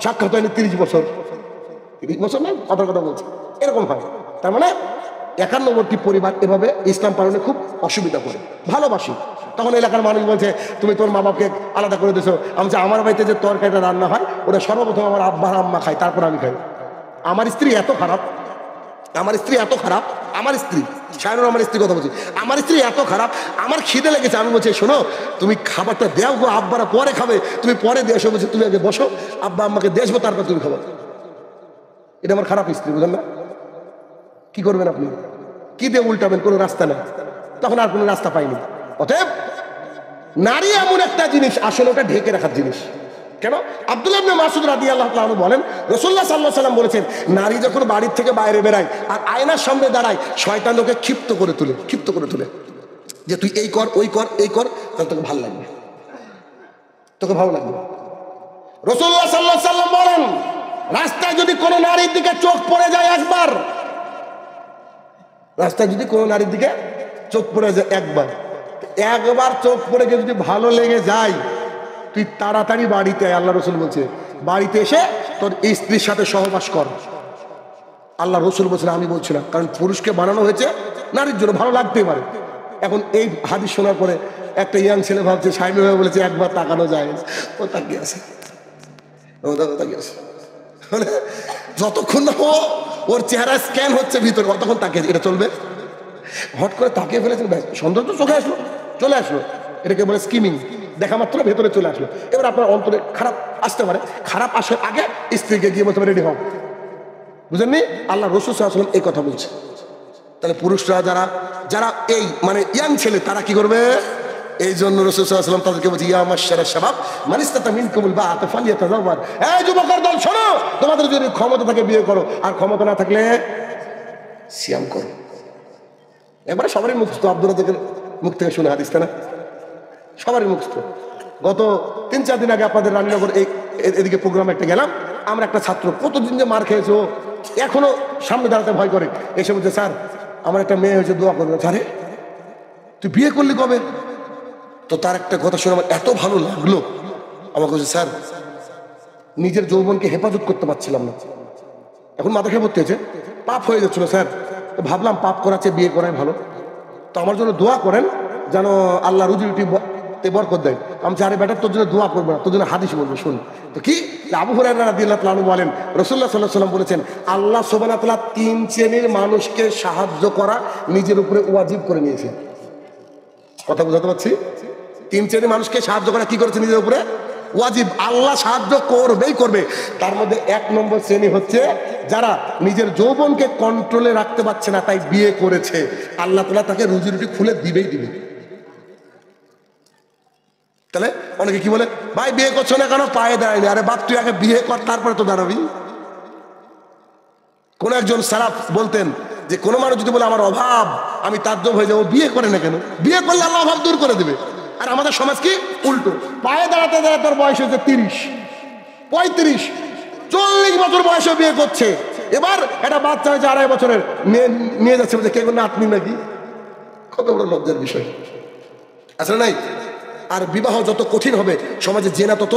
সাক্ষাৎ হয়নি 30 বছর, 30 বছর না, কথা বলছে, এরকম হয়। তার মানে 91টি পরিবার এভাবে ইসলাম পালনে খুব অসুবিধা করে, ভালোবাসি। তখন এলাকার মানুষ বলছে তুমি তোর মা বাপকে আলাদা করে দিছো। আমি আমার বাড়িতে যে তরকারিটা রান্না হয় ওটা সর্বপ্রথম আমার আব্বা আম্মা খায়, তারপর আমি খাই। আমার স্ত্রী এত খারাপ, আমার স্ত্রী এত খারাপ, আমার স্ত্রী শায়নুর, আমার স্ত্রী কথা বলছি, আমার স্ত্রী এত খারাপ, আমার খিদে লেগেছে, আমি বলছি শোনো তুমি খাবারটা দেও গো, আব্বারা পরে খাবে, তুমি পরে দিয়ে এসো। বলছি তুমি আগে বসো, আব্বা আম্মাকে দিয়ে আসবো, তারপর তুমি খাবো। এটা আমার খারাপ স্ত্রী, বুঝলেন না? কি করবেন আপনি? কি দিয়ে উল্টাবেন? কোনো রাস্তা নেই, তখন আর কোনো রাস্তা পাইনি। অতএব নারী এমন একটা জিনিস, আসলে ওটা ঢেকে রাখার জিনিস। কেন? আব্দুল্লাহ ইবনে মাসউদ রাদিয়াল্লাহু তাআলা বলেন রাসূলুল্লাহ সাল্লাল্লাহু আলাইহি ওয়াসাল্লাম বলেছেন, নারী যখন বাড়ির থেকে বাইরে বেরায় আর আয়নার সামনে দাঁড়ায়, শয়তান ওকে ক্ষিপ্ত করে তুলে যে তুই এই কর, ওই কর, এই কর, তাহলে তোকে ভালো লাগবে, তোকে ভালো লাগবে। রাসূলুল্লাহ সাল্লাল্লাহু আলাইহি ওয়াসাল্লাম বলেন, রাস্তায় যদি কোনো নারীর দিকে চোখ পড়ে যায় একবার, রাস্তায় যদি কোনো নারীর দিকে চোখ পড়ে যায় একবার চোখ পড়ে গিয়ে যদি ভালো লেগে যায়, তুই তাড়াতাড়ি বাড়িতে, আল্লাহ রসুল বলছে, বাড়িতে এসে তোর স্ত্রীর সাথে সহবাস কর। আল্লাহ রসুল বলছেন, আমি বলছি না, কারণ পুরুষকে বানানো হয়েছে নারীর জন্য, ভালো লাগতেই পারে। এখন এই হাদিস শোনার পরে একটা ইয়াং ছেলে ভাবছে, সাইমি ভাবে বলেছে একবার তাকানো যায়, ও তাকিয়ে আছে, যতক্ষণ না ওর চেহারা স্ক্যান হচ্ছে ভিতরে, তখন তাকিয়ে, এটা চলবে? হট করে তাকিয়ে ফেলেছেন, সন্দেহ তো চোখে আসলো, চলে আসলো, এটাকে বলে স্কিমিং, দেখা মাত্র ভেতরে চলে আসলো। এবার আপনার অন্তরে খারাপ আসতে পারে, খারাপ আসার আগে স্ত্রীকে গিয়ে বলতে পারে রেডি হও, বুঝেননি? আল্লাহ রাসূল সাল্লাল্লাহু আলাইহি ওয়াসাল্লাম এই কথা বলছে। তাহলে পুরুষরা যারা এই মানে ইয়াং ছেলে, তারা কি করবে? এই জন্য রাসূল সাল্লাল্লাহু আলাইহি ওয়াসাল্লাম তাদেরকে বলছে, ইয়া মাশশারাশ শাবাব মান ইসতাতা মিনকুমুল বাআতা ফালইয়াতাযাওয়াজ। এই যুবকের দল শোনো, তোমাদের যদি ক্ষমতা থাকে বিয়ে করো, আর ক্ষমতা না থাকলে সিয়াম করো। এবারে সবারই মুখস্থ, আব্দুল রাজ্জাকের মুখ থেকে শুনে হাদিসটা না, সবারই মুখস্থ। গত 3-4 দিন আগে আপনাদের রানীনগর এদিকে প্রোগ্রাম একটা গেলাম, আমরা একটা ছাত্র কতদিন যে মার খেয়েছে, ও এখনো সামনে দাঁড়াতে ভয় করে, এসে বলছে স্যার আমার একটা মেয়ে হয়েছে, দোয়া করবে। আরে তুই বিয়ে করলি কবে? তো তার একটা কথা শুনে আমার এত ভালো লাগলো, আমাকে বলছে স্যার নিজের যৌবনকে হেফাজত করতে পারছিলাম না, এখন মাথা খেয়ে পড়তে হয়েছে, পাপ হয়ে যাচ্ছিল স্যার, তো ভাবলাম পাপ করার চেয়ে বিয়ে করাই ভালো, তো আমার জন্য দোয়া করেন যেন আল্লাহ রুজি রুটি বরকত দেয়। আমি আরে বেটা তোর জন্য দোয়া করবো না, তোর জন্য হাদিস বলবো, শুন। তো কি? আবু হুরায়রা রাদিয়াল্লাহু তাআলা বলেন রাসূলুল্লাহ সাল্লাল্লাহু আলাইহি ওয়াসাল্লাম বলেছেন, আল্লাহ সুবহানাহু ওয়া তাআলা 3 শ্রেণীর মানুষকে সাহায্য করা নিজের উপরে ওয়াজিব করে নিয়েছে। কথা বুঝাতে পারছি? 3 শ্রেণীর মানুষকে সাহায্য করা কি করেছে নিজের উপরে? ওয়াজিব। আল্লাহ সাহায্য করবেই করবে। তার মধ্যে 1 নম্বর শ্রেণী হচ্ছে যারা নিজের যৌবনকে কন্ট্রোলে রাখতে পারছে না, তাই বিয়ে করেছে, আল্লাহ তাআলা তাকে রুজি রুটি খুলে দিবেই দিবে। তাহলে অনেকে কি বলে, ভাই বিয়ে করছো না কেন? পায়ে দাঁড়ায়নি। আরে বাপ তুই আগে বিয়ে কর, তারপরে তো দাঁড়াবি। কোন একজন সালাফ বলতেন যে কোন মানুষ যদি বলে আমার অভাব, আমি তাজ্জব হয়ে যাবো, বিয়ে করে না কেন? বিয়ে করলে আল্লাহ অভাব দূর করে দেবে। আর আমাদের সমাজ কি উল্টো, পায়ে দাঁড়াতে দাঁড়াতে তোর বয়স হয়েছে 30, 35, 40 বছর বয়সে বিয়ে করছে। এবার একটা বাচ্চা হয়েছে 2.5 বছরের, নিয়ে যাচ্ছে বলছে কে কোনো নাতনি নাকি। কত বড় লজ্জার বিষয়, আসলে নাই? আর বিবাহ যত কঠিন হবে সমাজে জেনা তত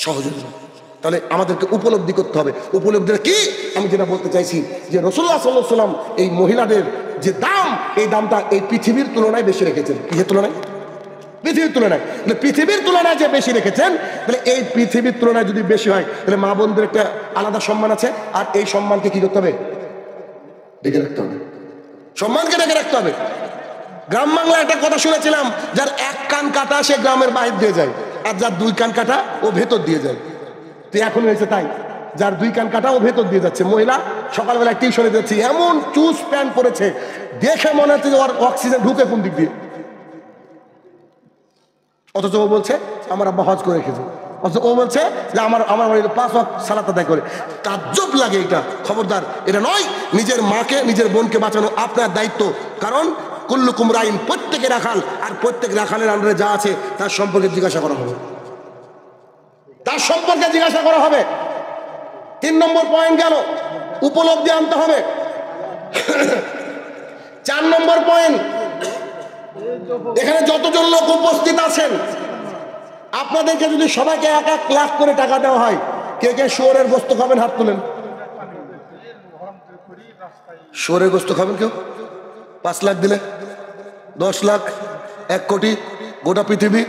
সহজ হবে। তাহলে আমাদেরকে উপলব্ধি করতে হবে। উপলব্ধিটা কি? আমি যেটা বলতে চাইছি যে রাসূলুল্লাহ সাল্লাল্লাহু আলাইহি ওয়াসাল্লাম এই মহিলাদের যে দাম, এই দামটা এই পৃথিবীর তুলনায় বেশি রেখেছেন। কিসের তুলনায়? পৃথিবীর তুলনায়। পৃথিবীর তুলনায় যে বেশি রেখেছেন, তাহলে এই পৃথিবীর তুলনায় যদি বেশি হয়, তাহলে মা বোনদের একটা আলাদা সম্মান আছে। আর এই সম্মানকে কি করতে হবে? ডেকে রাখতে হবে। সম্মানকে ডেকে রাখতে হবে। গ্রাম বাংলায় একটা কথা শুনেছিলাম, যার 1 কান কাটা সে গ্রামের বাইরে দিয়ে যায়, আর যার 2 কান কাটা ও ভেতর দিয়ে যায়। তো এখন হয়েছে তাই, যার 2 কান কাটা ও ভেতর দিয়ে যাচ্ছে। মহিলা সকালবেলায় টিউশনে যাচ্ছে, এমন চুজ প্যান্ট পরেছে, দেখে মনে হচ্ছে যে ওর অক্সিজেন ঢুকে কোন দিক দিয়ে। অথচ ও বলছে আমার আব্বা হজ করে রেখেছে, অথচ ও বলছে যে আমার বাড়িতে 5 ওয়াক্ত সালাত আদায় করে। তাজ্জব লাগে এটা। খবরদার, এটা নয়। নিজের মাকে, নিজের বোনকে বাঁচানো আপনার দায়িত্ব। কারণ কুল্লুকুম রাইন, প্রত্যেকে রাখাল, আর প্রত্যেক রাখালের আন্ডারে যা আছে তার সম্পর্কে জিজ্ঞাসা করা হবে, তার সম্পর্কে জিজ্ঞাসা করা হবে। 3 নম্বর পয়েন্ট গেল, উপলব্ধি আনতে হবে। 4 নম্বর পয়েন্ট, এখানে যতজন লোক উপস্থিত আছেন, আপনাদেরকে যদি সবাইকে 1-1 লাখ করে টাকা দেওয়া হয়, কে কে শুয়োরের গোশত খাবেন? হাত তুলেন। শুয়োরের গোস্ত খাবেন কেউ? 5 লাখ দিলে, 10 লাখ, 1 কোটি, গোটা পৃথিবী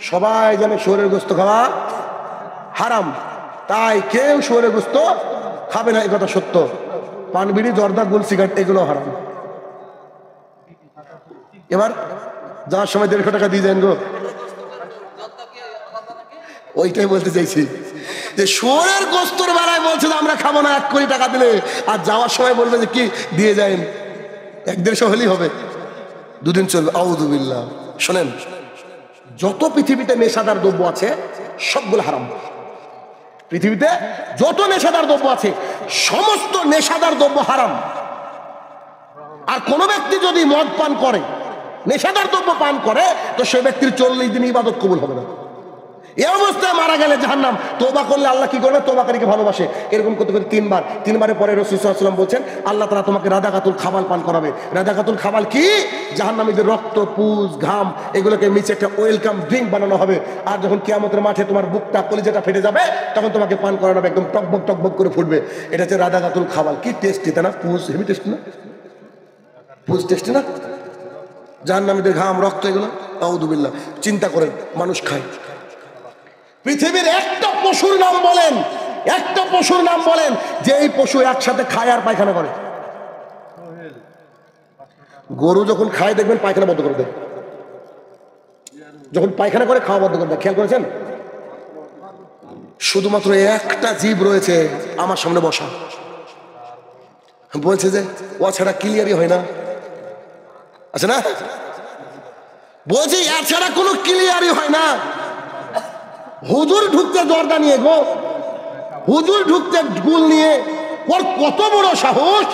সবাই জানে শুয়োরের গোস্ত খাওয়া হারাম। তাই কেউ শুয়োরের গোস্ত খাবে না, এই কথা সত্য। পান, বিড়ি, জর্দা, গুল, সিগারেট এগুলো হারাম। এবার যাওয়ার সময় 150 টাকা দিয়ে যান গো। ওইটাই বলতে চাইছি যে শুয়োরের গোস্তর বেলায় বলছে যে আমরা খাবো না 1 কোটি টাকা দিলে, আর যাওয়ার সময় বলবে যে কি দিয়ে যান, 1-150 হলেই হবে, 2 দিন চলবে। আউযুবিল্লাহ। শোনেন, যত পৃথিবীতে নেশাদার দ্রব্য আছে সবগুলো হারাম। পৃথিবীতে যত নেশাদার দ্রব্য আছে সমস্ত নেশাদার দ্রব্য হারাম। আর কোন ব্যক্তি যদি মদ পান করে, নেশাদার দ্রব্য পান করে, তো সে ব্যক্তির 40 দিন ইবাদত কবুল হবে না। এই অবস্থায় মারা গেলে জাহান্নাম। তওবা করলে আল্লাহ কি করবে? তওবাকারীকে ভালোবাসে। এরকম করতে করে 3 বার, 3 বারের পরে রাসূল সাল্লাল্লাহু আলাইহি ওয়াসাল্লাম বলছেন আল্লাহ তাআলা তোমাকে রাদাকাতুল খাবাল পান করাবে। রাদাকাতুল খাবাল কি? জাহান্নামীদের রক্ত, পুজ, ঘাম এগুলোকে মিশে একটা ওয়েলকাম ড্রিঙ্ক বানানো হবে। আর যখন কিয়ামতের মাঠে তোমার বুকটা, কলিজাটা ফেটে যাবে, তখন তোমাকে পান করানো হবে, একদম টকবক টকবক করে ফুটবে। এটা হচ্ছে রাদাকাতুল খাবাল। কি টেস্টি, তাই না? পুজ হেভি টেস্টি না? পুজ টেস্টি না? জাহান্নামীদের ঘাম, রক্ত এগুলো আউযুবিল্লাহ। চিন্তা করেন, মানুষ খায়। পৃথিবীর একটা পশুর নাম বলেন, একটা পশুর নাম বলেন যে এই পশু একসাথে খায় আর পায়খানা করে। গরু যখন খায় দেখবেন পায়খানা বন্ধ করে দেয়, যখন পায়খানা করে খাওয়া বন্ধ করে দেয়। খেয়াল করেছেন? শুধুমাত্র একটা জীব রয়েছে আমার সামনে বসা, বলছে যে ও ছাড়া ক্লিয়ারই হয় না। আচ্ছা না, বলছি এছাড়া কোনো ক্লিয়ারই হয় না। হুজুর ঢুকতে জর্দা নিয়ে গো, হুজুর ঢুকতে গুল নিয়ে। ওর কত বড় সাহস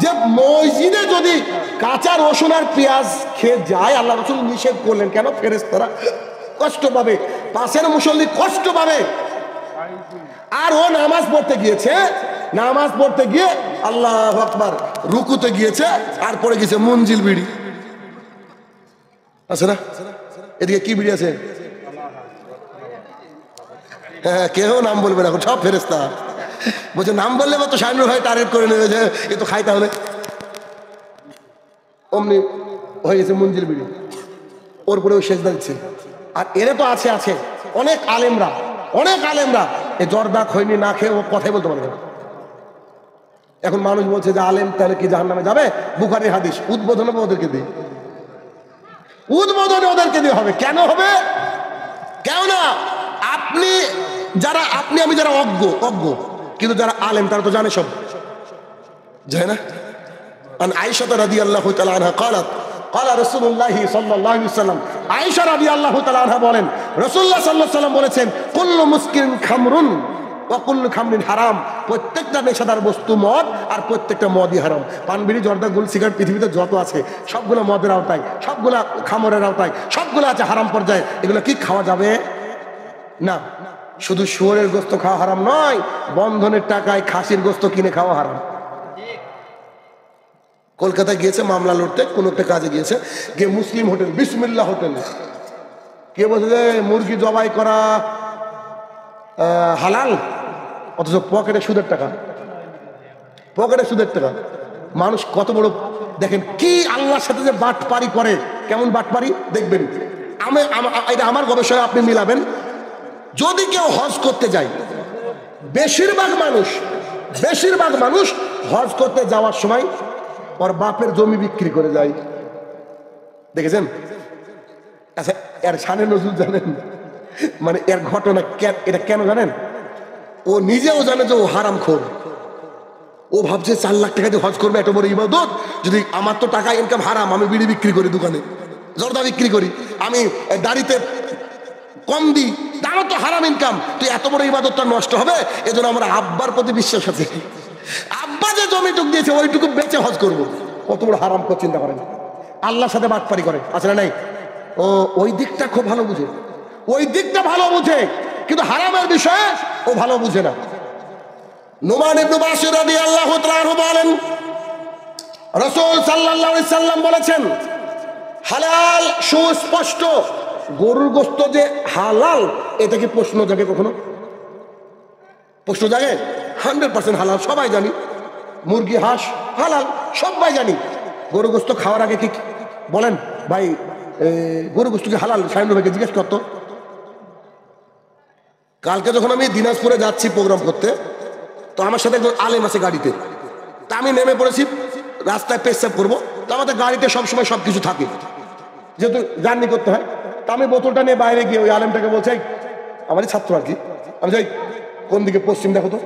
যে মসজিদে যদি কাঁচা রসুন আর পেঁয়াজ খেয়ে যায়, আল্লাহ রাসূল নিষেধ করলেন। কেন? ফেরেশতারা কষ্ট পাবে, পাশের মুসল্লি কষ্ট পাবে। আর ও নামাজ পড়তে গিয়েছে, নামাজ পড়তে গিয়ে আল্লাহু আকবার রুকুতে গিয়েছে, আর পড়ে গেছে মঞ্জিল বিড়ি। আছে না? এদিকে কি বিড়ি আছে? হ্যাঁ, কেউ নাম বলবে না, এখন সব ফেরেশতা। বলছে নাম বললে তো শাহিনুর ভাই টার্গেট করে নেবে যে এ তো খাই, তাহলে অমনি হয়ে গেছে মঞ্জিল বিড়ি। ওর পরে ওই সেজদা দিচ্ছে। আর এরা তো আছে আছে অনেক আলেমরা, অনেক আলেমরা এই জর্দা খৈনি না খেয়ে ও কথাই বলতে পারবে না। এখন মানুষ বলছে যে আলেম তাহলে কি জাহান্নামে যাবে? বুখারীর হাদিস, উদ্বোধনে ওদেরকে দিই, উদ্বোধনে ওদেরকে দিয়ে হবে। কেন হবে? কেন না? আপনি যারা, আপনি আমি যারা অজ্ঞ, অজ্ঞ, কিন্তু যারা আলেম তারা তো জানে সব, জানে না? আন আয়েশা রাদিয়াল্লাহু তাআলা আনহা قالت قال رسول الله صلى الله عليه وسلم, আয়েশা রাদিয়াল্লাহু তাআলা আনহা বলেন রাসূলুল্লাহ সাল্লাল্লাহু আলাইহি ওয়াসাল্লাম বলেছেন কুল্লু মুসকিরিন খামরুন ওয়া কুল্লু খামরিন হারাম। প্রত্যেকটা নেশাদার বস্তু মদ, আর প্রত্যেকটা মদই হারাম। পান, বিড়ি, জর্দা, গুল, সিগারেট পৃথিবীতে যত আছে সবগুলো মদের আওতায়, সবগুলা খামরের আওতায়, সবগুলো আছে হারাম পর্যায়ে। এগুলো কি খাওয়া যাবে না? শুধু শুয়োরের গোস্ত খাওয়া হারাম নয়, বন্ধনের টাকায় খাসির গোস্ত কিনে খাওয়া হারাম। কলকাতায় গিয়েছে মামলা লড়তে, কোন একটা কাজে গিয়েছে, গিয়ে মুসলিম হোটেল, বিসমিল্লাহ হোটেল, কে বলছে যে মুরগি জবাই করা হালাল, অথচ পকেটে সুদের টাকা, পকেটে সুদের টাকা। মানুষ কত বড় দেখেন, কি আল্লাহর সাথে যে বাটপারি করে, কেমন বাটপারি দেখবেন। এটা আমার গবেষণা, আপনি মিলাবেন। যদি কেউ হজ করতে যায়, বেশিরভাগ মানুষ হজ করতে যাওয়ার সময় ওর বাপের জমি বিক্রি করে যায়, দেখেছেন? আচ্ছা, এর শানে নজরুল জানেন? মানে এর ঘটনা এটা কেন জানেন? ও নিজেও জানে যে ও হারামখোর। ও ভাবছে 4 লাখ টাকা দিয়ে হজ করবে, এত বড় ইবাদত। যদি আমার তো টাকা ইনকাম হারাম, আমি বিড়ি বিক্রি করি, দোকানে জর্দা বিক্রি করি, আমি দাড়িতে কম দিই, তারও তো হারাম ইনকাম, তুই এত বড় ইবাদতটা নষ্ট হবে। এজন্য আমার আব্বার প্রতি বিশ্বাস আছে, আব্বা যে জমিটুক দিয়েছে ওইটুকু বেচে হজ করবো। কত বড় হারাম করে চিন্তা করেন, আল্লাহর সাথে বাটপারি করে। আছে না নাই? ও ওই দিকটা খুব ভালো বুঝে, ওই দিকটা ভালো বুঝে, কিন্তু হারামের বিষয়ে ও ভালো বুঝে না। নুমান ইবনে বাশির রাদিয়াল্লাহু তাআলা আনহু বলেন রাসূল সাল্লাল্লাহু আলাইহি সাল্লাম বলেছেন হালাল সুস্পষ্ট। গরুর গোশত যে হালাল, এটা কি প্রশ্ন জাগে? কখনো প্রশ্ন জাগে? 100% হালাল, সবাই জানি। মুরগি হাঁস হালাল, সবাই জানি। গরু গোস্ত খাওয়ার আগে কি বলেন ভাই, গরু গোস্ত কি হালাল? সাইন ভাইকে জিজ্ঞেস করতো। কালকে যখন আমি দিনাজপুরে যাচ্ছি প্রোগ্রাম করতে, তো আমার সাথে একজন আলেম আছে গাড়িতে, তা আমি নেমে পড়েছি, রাস্তায় পেশাব করবো, তো আমাদের গাড়িতে সবসময় সব কিছু থাকে, যেহেতু জার্নি করতে হয়। তা আমি বোতলটা নিয়ে বাইরে গিয়ে ওই আলেমটাকে বলছি, আমারই ছাত্র আর কি, আমি যাই কোন দিকে, পশ্চিম দেখো তো।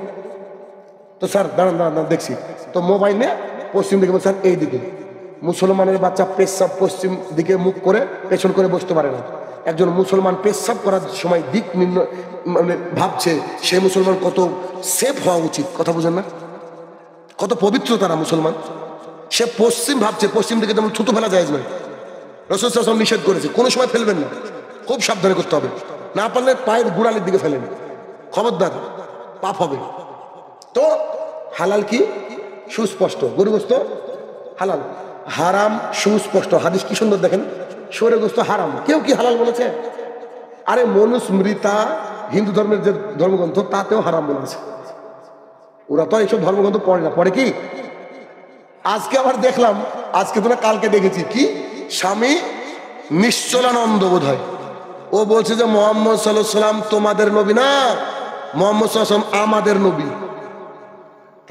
তো স্যার দাঁড়ান দাঁড়ান দাঁড়ান দেখছি, তো মোবাইল নিয়ে পশ্চিম দিকে বলছে, স্যার এই দিকে। মুসলমানের বাচ্চা পেশাব পশ্চিম দিকে মুখ করে পেছন করে বসতে পারে না। একজন মুসলমান পেশাব করার সময় দিক নির্ণয় মানে ভাবছে, সে মুসলমান কত সেফ হওয়া উচিত, কথা বুঝেন না? কত পবিত্র তারা মুসলমান। সে পশ্চিম ভাবছে, পশ্চিম দিকে যেমন থুতু ফেলা যায় না, রাসূল সাল্লাল্লাহু আলাইহি ওয়াসাল্লাম নিষেধ করেছে, কোনো সময় ফেলবেন না, খুব সাবধানে করতে হবে। না পারলে পায়ের গোড়ালির দিকে ফেলেন, খবরদার, পাপ হবে। তো হালাল কি সুস্পষ্ট, গরু গোস্ত হালাল, হারাম সুস্পষ্ট। হাদিস কি সুন্দর দেখেন, শুয়োরের গোস্ত হারাম, কেউ কি হালাল বলেছে? আরে মনুস্মৃতা হিন্দু ধর্মের যে ধর্মগ্রন্থ তাতেও হারাম বলেছে। ওরা তো এইসব ধর্মগ্রন্থ পড়ে না, পড়ে কি? আজকে আবার দেখলাম, আজকে তো না কালকে দেখেছি, কি স্বামী নিশ্চলানন্দ বোধ হয়, ও বলছে যে মুহাম্মদ সাল্লাল্লাহু আলাইহি ওয়াসাল্লাম তোমাদের নবী না, মুহাম্মদ সাল্লাল্লাহু আলাইহি ওয়াসাল্লাম আমাদের নবী।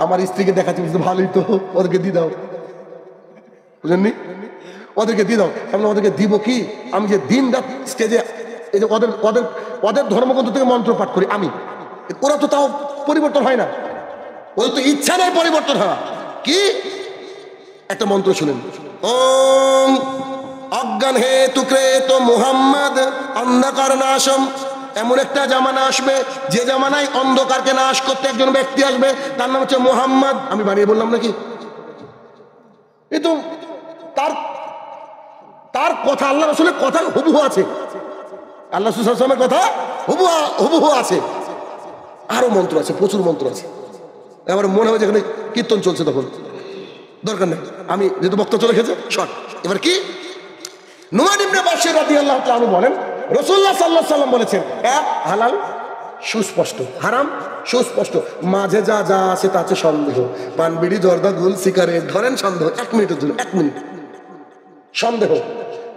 আমার স্ত্রীকে দেখাচ্ছি, ভালোই তো, ওদেরকে দিয়ে দাও, বুঝেননি? ওদেরকে দিয়ে দাও। আমি ওদেরকে দিব কি? আমি যে দিন রাত স্টেজে এই যে ওদের ওদের ওদের ধর্মগ্রন্থ থেকে মন্ত্র পাঠ করি আমি, ওরা তো তাও পরিবর্তন হয় না, ওদের তো ইচ্ছা নেই পরিবর্তন হওয়া। কি একটা মন্ত্র শুনেন, ওম অজ্ঞান হে তুকরে তো মুহাম্মদ অন্ধকার নাশম। এমন একটা জামানা আসবে যে জামানায় অন্ধকারকে নাশ করতে একজন ব্যক্তি আসবে, তার নাম হচ্ছে মুহাম্মদ। আমি বানিয়ে বললাম নাকি? এই তো তার কথা, আল্লাহ রাসূলের কথা হুবহু আছে, আল্লাহ রাসূল সাল্লাল্লাহু আলাইহি ওয়াসাল্লামের কথা হুবহু আছে। আরো মন্ত্র আছে, প্রচুর মন্ত্র আছে। আমার মনে হয় যেখানে কীর্তন চলছে, তখন দরকার নেই, আমি যেহেতু বক্তা চলে গেছে শর্ট। এবার কি, নুমান ইবনে বাশির রাদিয়াল্লাহু তাআলা বলেন, রাসূলুল্লাহ সাল্লাল্লাহু আলাইহি ওয়াসাল্লাম বলেছেন, এক হালাল সুস্পষ্ট, হারাম সুস্পষ্ট, মাঝে যা যা আছে তা আছে সন্দেহ। পান বিড়ি জর্দা গুল সিগারেট ধরেন সন্দেহ, 1 মিনিটের জন্য, 1 মিনিট সন্দেহ।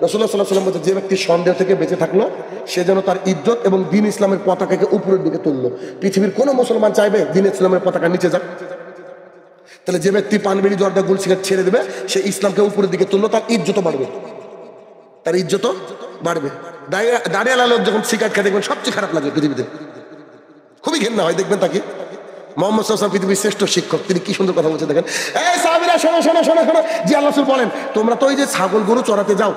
রাসূলুল্লাহ সাল্লাল্লাহু আলাইহি ওয়াসাল্লাম বলেছেন, যে ব্যক্তি সন্দেহ থেকে বেঁচে থাকলো সে যেন তার ইজ্জত এবং দ্বীন ইসলামের পতাকাকে উপরের দিকে তুললো। পৃথিবীর কোনো মুসলমান চাইবে দ্বীন ইসলামের পতাকা নিচে যাক? তাহলে যে ব্যক্তি পান বিড়ি জর্দা গুল সিগারেট ছেড়ে দেবে, সে ইসলামকে উপরের দিকে তুললো, তার ইজ্জতও বাড়বে, তার ইজ্জতও বাড়বে। দাঁড়িয়ে লোক যখন সিগারেট খেয়ে দেখবেন সবচেয়ে খারাপ লাগে পৃথিবীতে, খুবই ঘেন্না হয় দেখবেন তাকে। মুহাম্মদ সাল্লাল্লাহু আলাইহি ওয়াসাল্লাম পৃথিবীর শ্রেষ্ঠ শিক্ষক, তিনি কি সুন্দর কথা বলছেন দেখেন। এই সাহাবীরা শোনো শোনো শোনো শোনো, জি আল্লাহ রাসূল বলেন, তোমরা তো ওই যে ছাগল গরু চড়াতে যাও,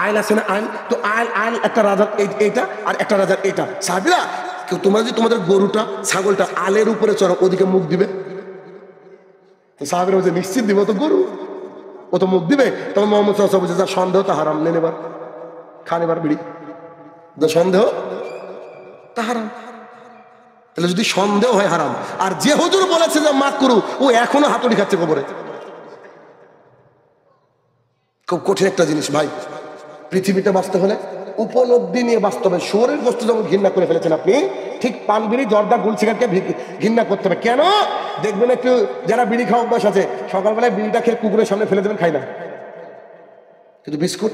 আইল আছে না, আইল তো আইল একটা রাজার এইটা আর একটা রাজার এইটা। সাহাবীরা, তোমরা যদি তোমাদের গরুটা ছাগলটা আলের উপরে চড়াও, ওদিকে মুখ দিবে? তো সাহাবীরা বলছে, নিশ্চিত দিব, তো গরু, ও তো মুখ দিবে। তখন মুহাম্মদ সাল্লাল্লাহু আলাইহি ওয়াসাল্লাম বলছে, যা সন্দেহ তা হারাম, নেন এবার খান, এবার বিড়ি, যা সন্দেহ তা হারাম। তাহলে যদি সন্দেহ হয় হারাম, আর যে হুজুর বলেছে যে মাকরু, ও এখনো হাতুড়ি খাচ্ছে কবরে। খুব কঠিন একটা জিনিস ভাই, পৃথিবীতে বাঁচতে হলে উপলব্ধি নিয়ে বাঁচতে হবে। শুয়োরের গোশত যেমন ঘৃণা করে ফেলেছেন আপনি, ঠিক পান বিড়ি জর্দা গুল সিগারেটকে ঘৃণা করতে হবে। কেন? দেখবেন একটু যারা বিড়ি খাওয়া অভ্যাস আছে, সকালবেলায় বিড়িটা খেয়ে কুকুরের সামনে ফেলে দেবেন, খাই না, কিন্তু বিস্কুট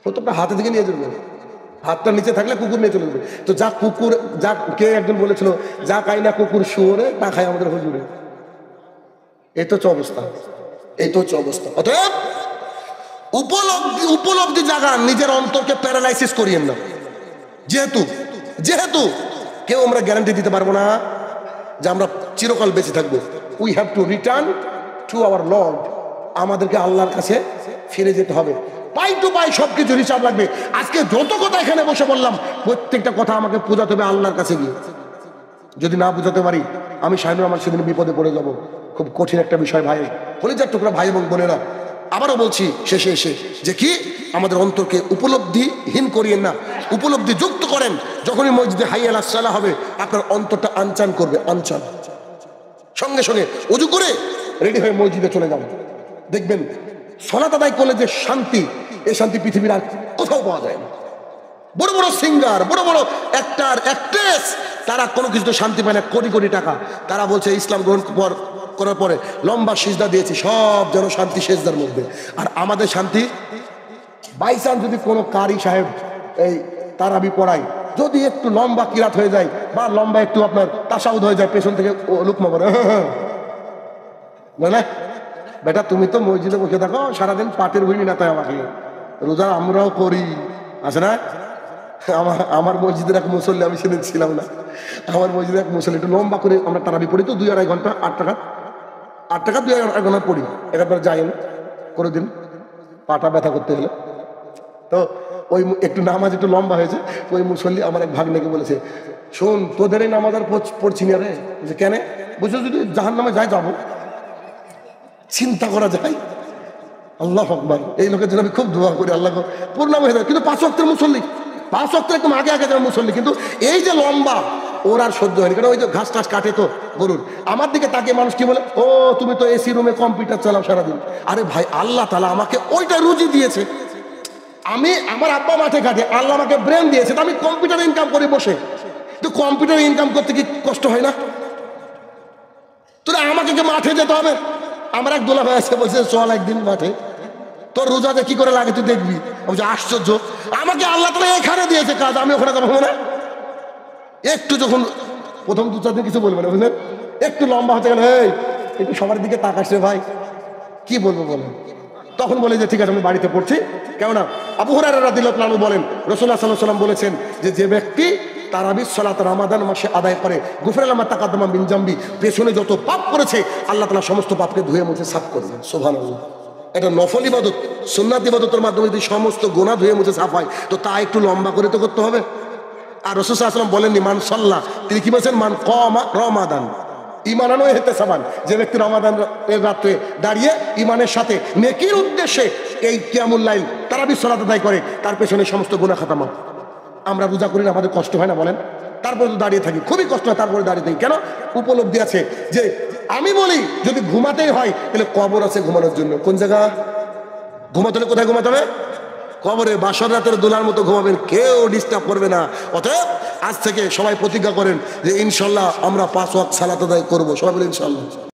প্রত্যেকটা হাতে থেকে নিয়ে যাবেন, হাতটা নিচে থাকলে কুকুর নিয়ে চলে যাবে। তো যা কুকুর, যা কে একজন বলেছিল, যা খাই না কুকুর শুয়োরে, তা খায় আমাদের হুজুরে। এই তো অবস্থা, এই তো অবস্থা। অতএব উপলব্ধি জাগান, নিজের অন্তরকে প্যারালাইসিস করিয়েন না। যেহেতু কেউ আমরা গ্যারান্টি দিতে পারবো না যে আমরা চিরকাল বেঁচে থাকবো। We have to return to our Lord. আমাদেরকে আল্লাহর কাছে ফিরে যেতে হবে, পাই টু পাই সবকিছু হিসাব লাগবে। আজকে যত কথা এখানে বসে বললাম, প্রত্যেকটা কথা আমাকে বোঝাতে হবে আল্লাহর কাছে গিয়ে। যদি না বুঝাতে পারি, আমি শাহিনুর আমার সেদিন বিপদে পড়ে যাব। খুব কঠিন একটা বিষয় ভাই, কলিজার টুকরা ভাই এবং বোনেরা। আবারও বলছি শেষে এসে যে কি, আমাদের অন্তরকে উপলব্ধিহীন করিয়েন না, উপলব্ধি যুক্ত করেন। যখনই মসজিদে হাইয়া আলাস সালাহ হবে, আপনার অন্তরটা আনচান করবে, আনচান। সঙ্গে সঙ্গে ওযু করে রেডি হয়ে মসজিদে চলে যান, দেখবেন সালাত আদায় করলে যে শান্তি, এই শান্তি পৃথিবীর আর কোথাও পাওয়া যায় না। বড় বড় সিঙ্গার, বড় বড় অ্যাক্টর অ্যাক্ট্রেস, তারা কোনো কিছুতে শান্তি পায় না, কোটি কোটি টাকা। তারা বলছে ইসলাম গ্রহণ পর করার পরে লম্বা সিজদা দিয়েছি, সব যেন শান্তি সেজদার মধ্যে। আর আমাদের শান্তি, বাই চান্স যদি কোনো কারি সাহেব এই তারাবি পড়ায়, যদি একটু লম্বা কিরাত হয়ে যায় বা লম্বা একটু আপনার তাসাউদ হয়ে যায়, পেছন থেকে লুকমা করে মানে বেটা তুমি তো মসজিদে বসে থাকো সারাদিন, পাটের ভুঁড়ি না তাই আমাকে, রোজা আমরাও করি, আছে না? আমার মসজিদের এক মুসল্লি, আমি সেদিন ছিলাম না, আমার মসজিদের এক মুসল্লি একটু লম্বা করে আমরা তারাবি পড়ি তো 2-2.5 ঘন্টা, 8 টাকা 2.5 ঘন্টা পড়ি, একবার যাই না কোনোদিন পাটা ব্যথা করতে হলে। তো ওই একটু নামাজ একটু লম্বা হয়েছে, ওই মুসল্লি আমার এক ভাগ্নেকে বলেছে, শোন তোদের এই নামাজ আর পড়ছি না রে। বলছে কেন? বুঝছো যদি জাহান্নামে যাই যাবো। চিন্তা করা যায়। আল্লাহ আকবার। এই লোকের জন্য আমি খুব দোয়া করি, আল্লাহ পূর্ণাম হয়ে যায়। কিন্তু 5 ওয়াক্তের মুসল্লি, 5 ওয়াক্তের একদম আগে আগে যারা মুসল্লি, কিন্তু এই যে লম্বা ওর আর সহ্য হয়নি, কারণ ওই যে ঘাস টাস কাটে তো গরুর। আমার দিকে তাকে মানুষ কি বলে, ও তুমি তো এসি রুমে কম্পিউটার চালাও সারাদিন। আরে ভাই, আল্লাহ তাআলা আমাকে ওইটা রুজি দিয়েছে, আমি আমার আব্বা মাঠে কাটে, আল্লাহ আমাকে ব্রেন দিয়েছে, তো আমি কম্পিউটার ইনকাম করি বসে। তো কম্পিউটার ইনকাম করতে কি কষ্ট হয় না? তোরা আমাকে কি মাঠে যেতে হবে? আমার এক দোলা ভাই আছে, বলছে চল একদিন মাঠে, তোর রোজাতে কি করে লাগে তুই দেখবি। বলছে আশ্চর্য, আমাকে আল্লাহ তাআলা এখানে দিয়েছে কাজ, আমি ওখানে যাবো না? একটু যখন প্রথম 2-4 দিন কিছু বলবে না, বুঝলেন, একটু লম্বা হতে গেলে এই একটু সবার দিকে তাকাস রে ভাই, কি বলবো বলেন? তখন বলে যে ঠিক আছে আমি বাড়িতে পড়ছি। কেননা আবু হুরায়রা রাদিয়াল্লাহু আনহু বলেন, রাসূলুল্লাহ সাল্লাল্লাহু আলাইহি ওয়াসাল্লাম বলেছেন যে ব্যক্তি তারাবির সালাত রমাদান মাসে আদায় করে, গুফরা লাহু মা তাকাদ্দামা মিন জামবি, পেছনে যত পাপ করেছে আল্লাহ তাআলা সমস্ত পাপকে ধুয়ে মুছে সাফ করবেন। সুবহানাল্লাহ। এটা নফল ইবাদত, সুন্নাত ইবাদতের মাধ্যমে যদি সমস্ত গুনাহ ধুয়ে মুছে সাফ হয়, তো তা একটু লম্বা করে তো করতে হবে। আর রাসূল সাল্লাল্লাহু আলাইহি ওয়াসাল্লাম বলেননি মান সাল্লাহ, তিনি কি বলেছেন, মান কামা রমাদান ঈমানান ওয়া ইহতিসাবান, যে ব্যক্তি রমাদানের রাতে দাঁড়িয়ে ঈমানের সাথে নেকির উদ্দেশ্যে এই কিয়ামুল লাইল তারাবির সালাত আদায় করে, তার পেছনে সমস্ত গুনাহ খাতা মাফ। আমরা রোজা করি না, আমাদের কষ্ট হয় না বলেন? তারপরে তো দাঁড়িয়ে থাকি, খুবই কষ্ট হয়, তারপরে দাঁড়িয়ে থাকি কেন? উপলব্ধি আছে যে আমি বলি যদি ঘুমাতেই হয় তাহলে কবর আছে ঘুমানোর জন্য। কোন জায়গা ঘুমাতে হলে কোথায় ঘুমাতে হবে? কবরে। বাসর রাতের দোলার মতো ঘুমাবেন, কেউ ডিস্টার্ব করবে না। অতএব আজ থেকে সবাই প্রতিজ্ঞা করেন যে ইনশাল্লাহ আমরা 5 ওয়াক্ত সালাত আদায় করবো। সবাই বলে ইনশাল্লাহ।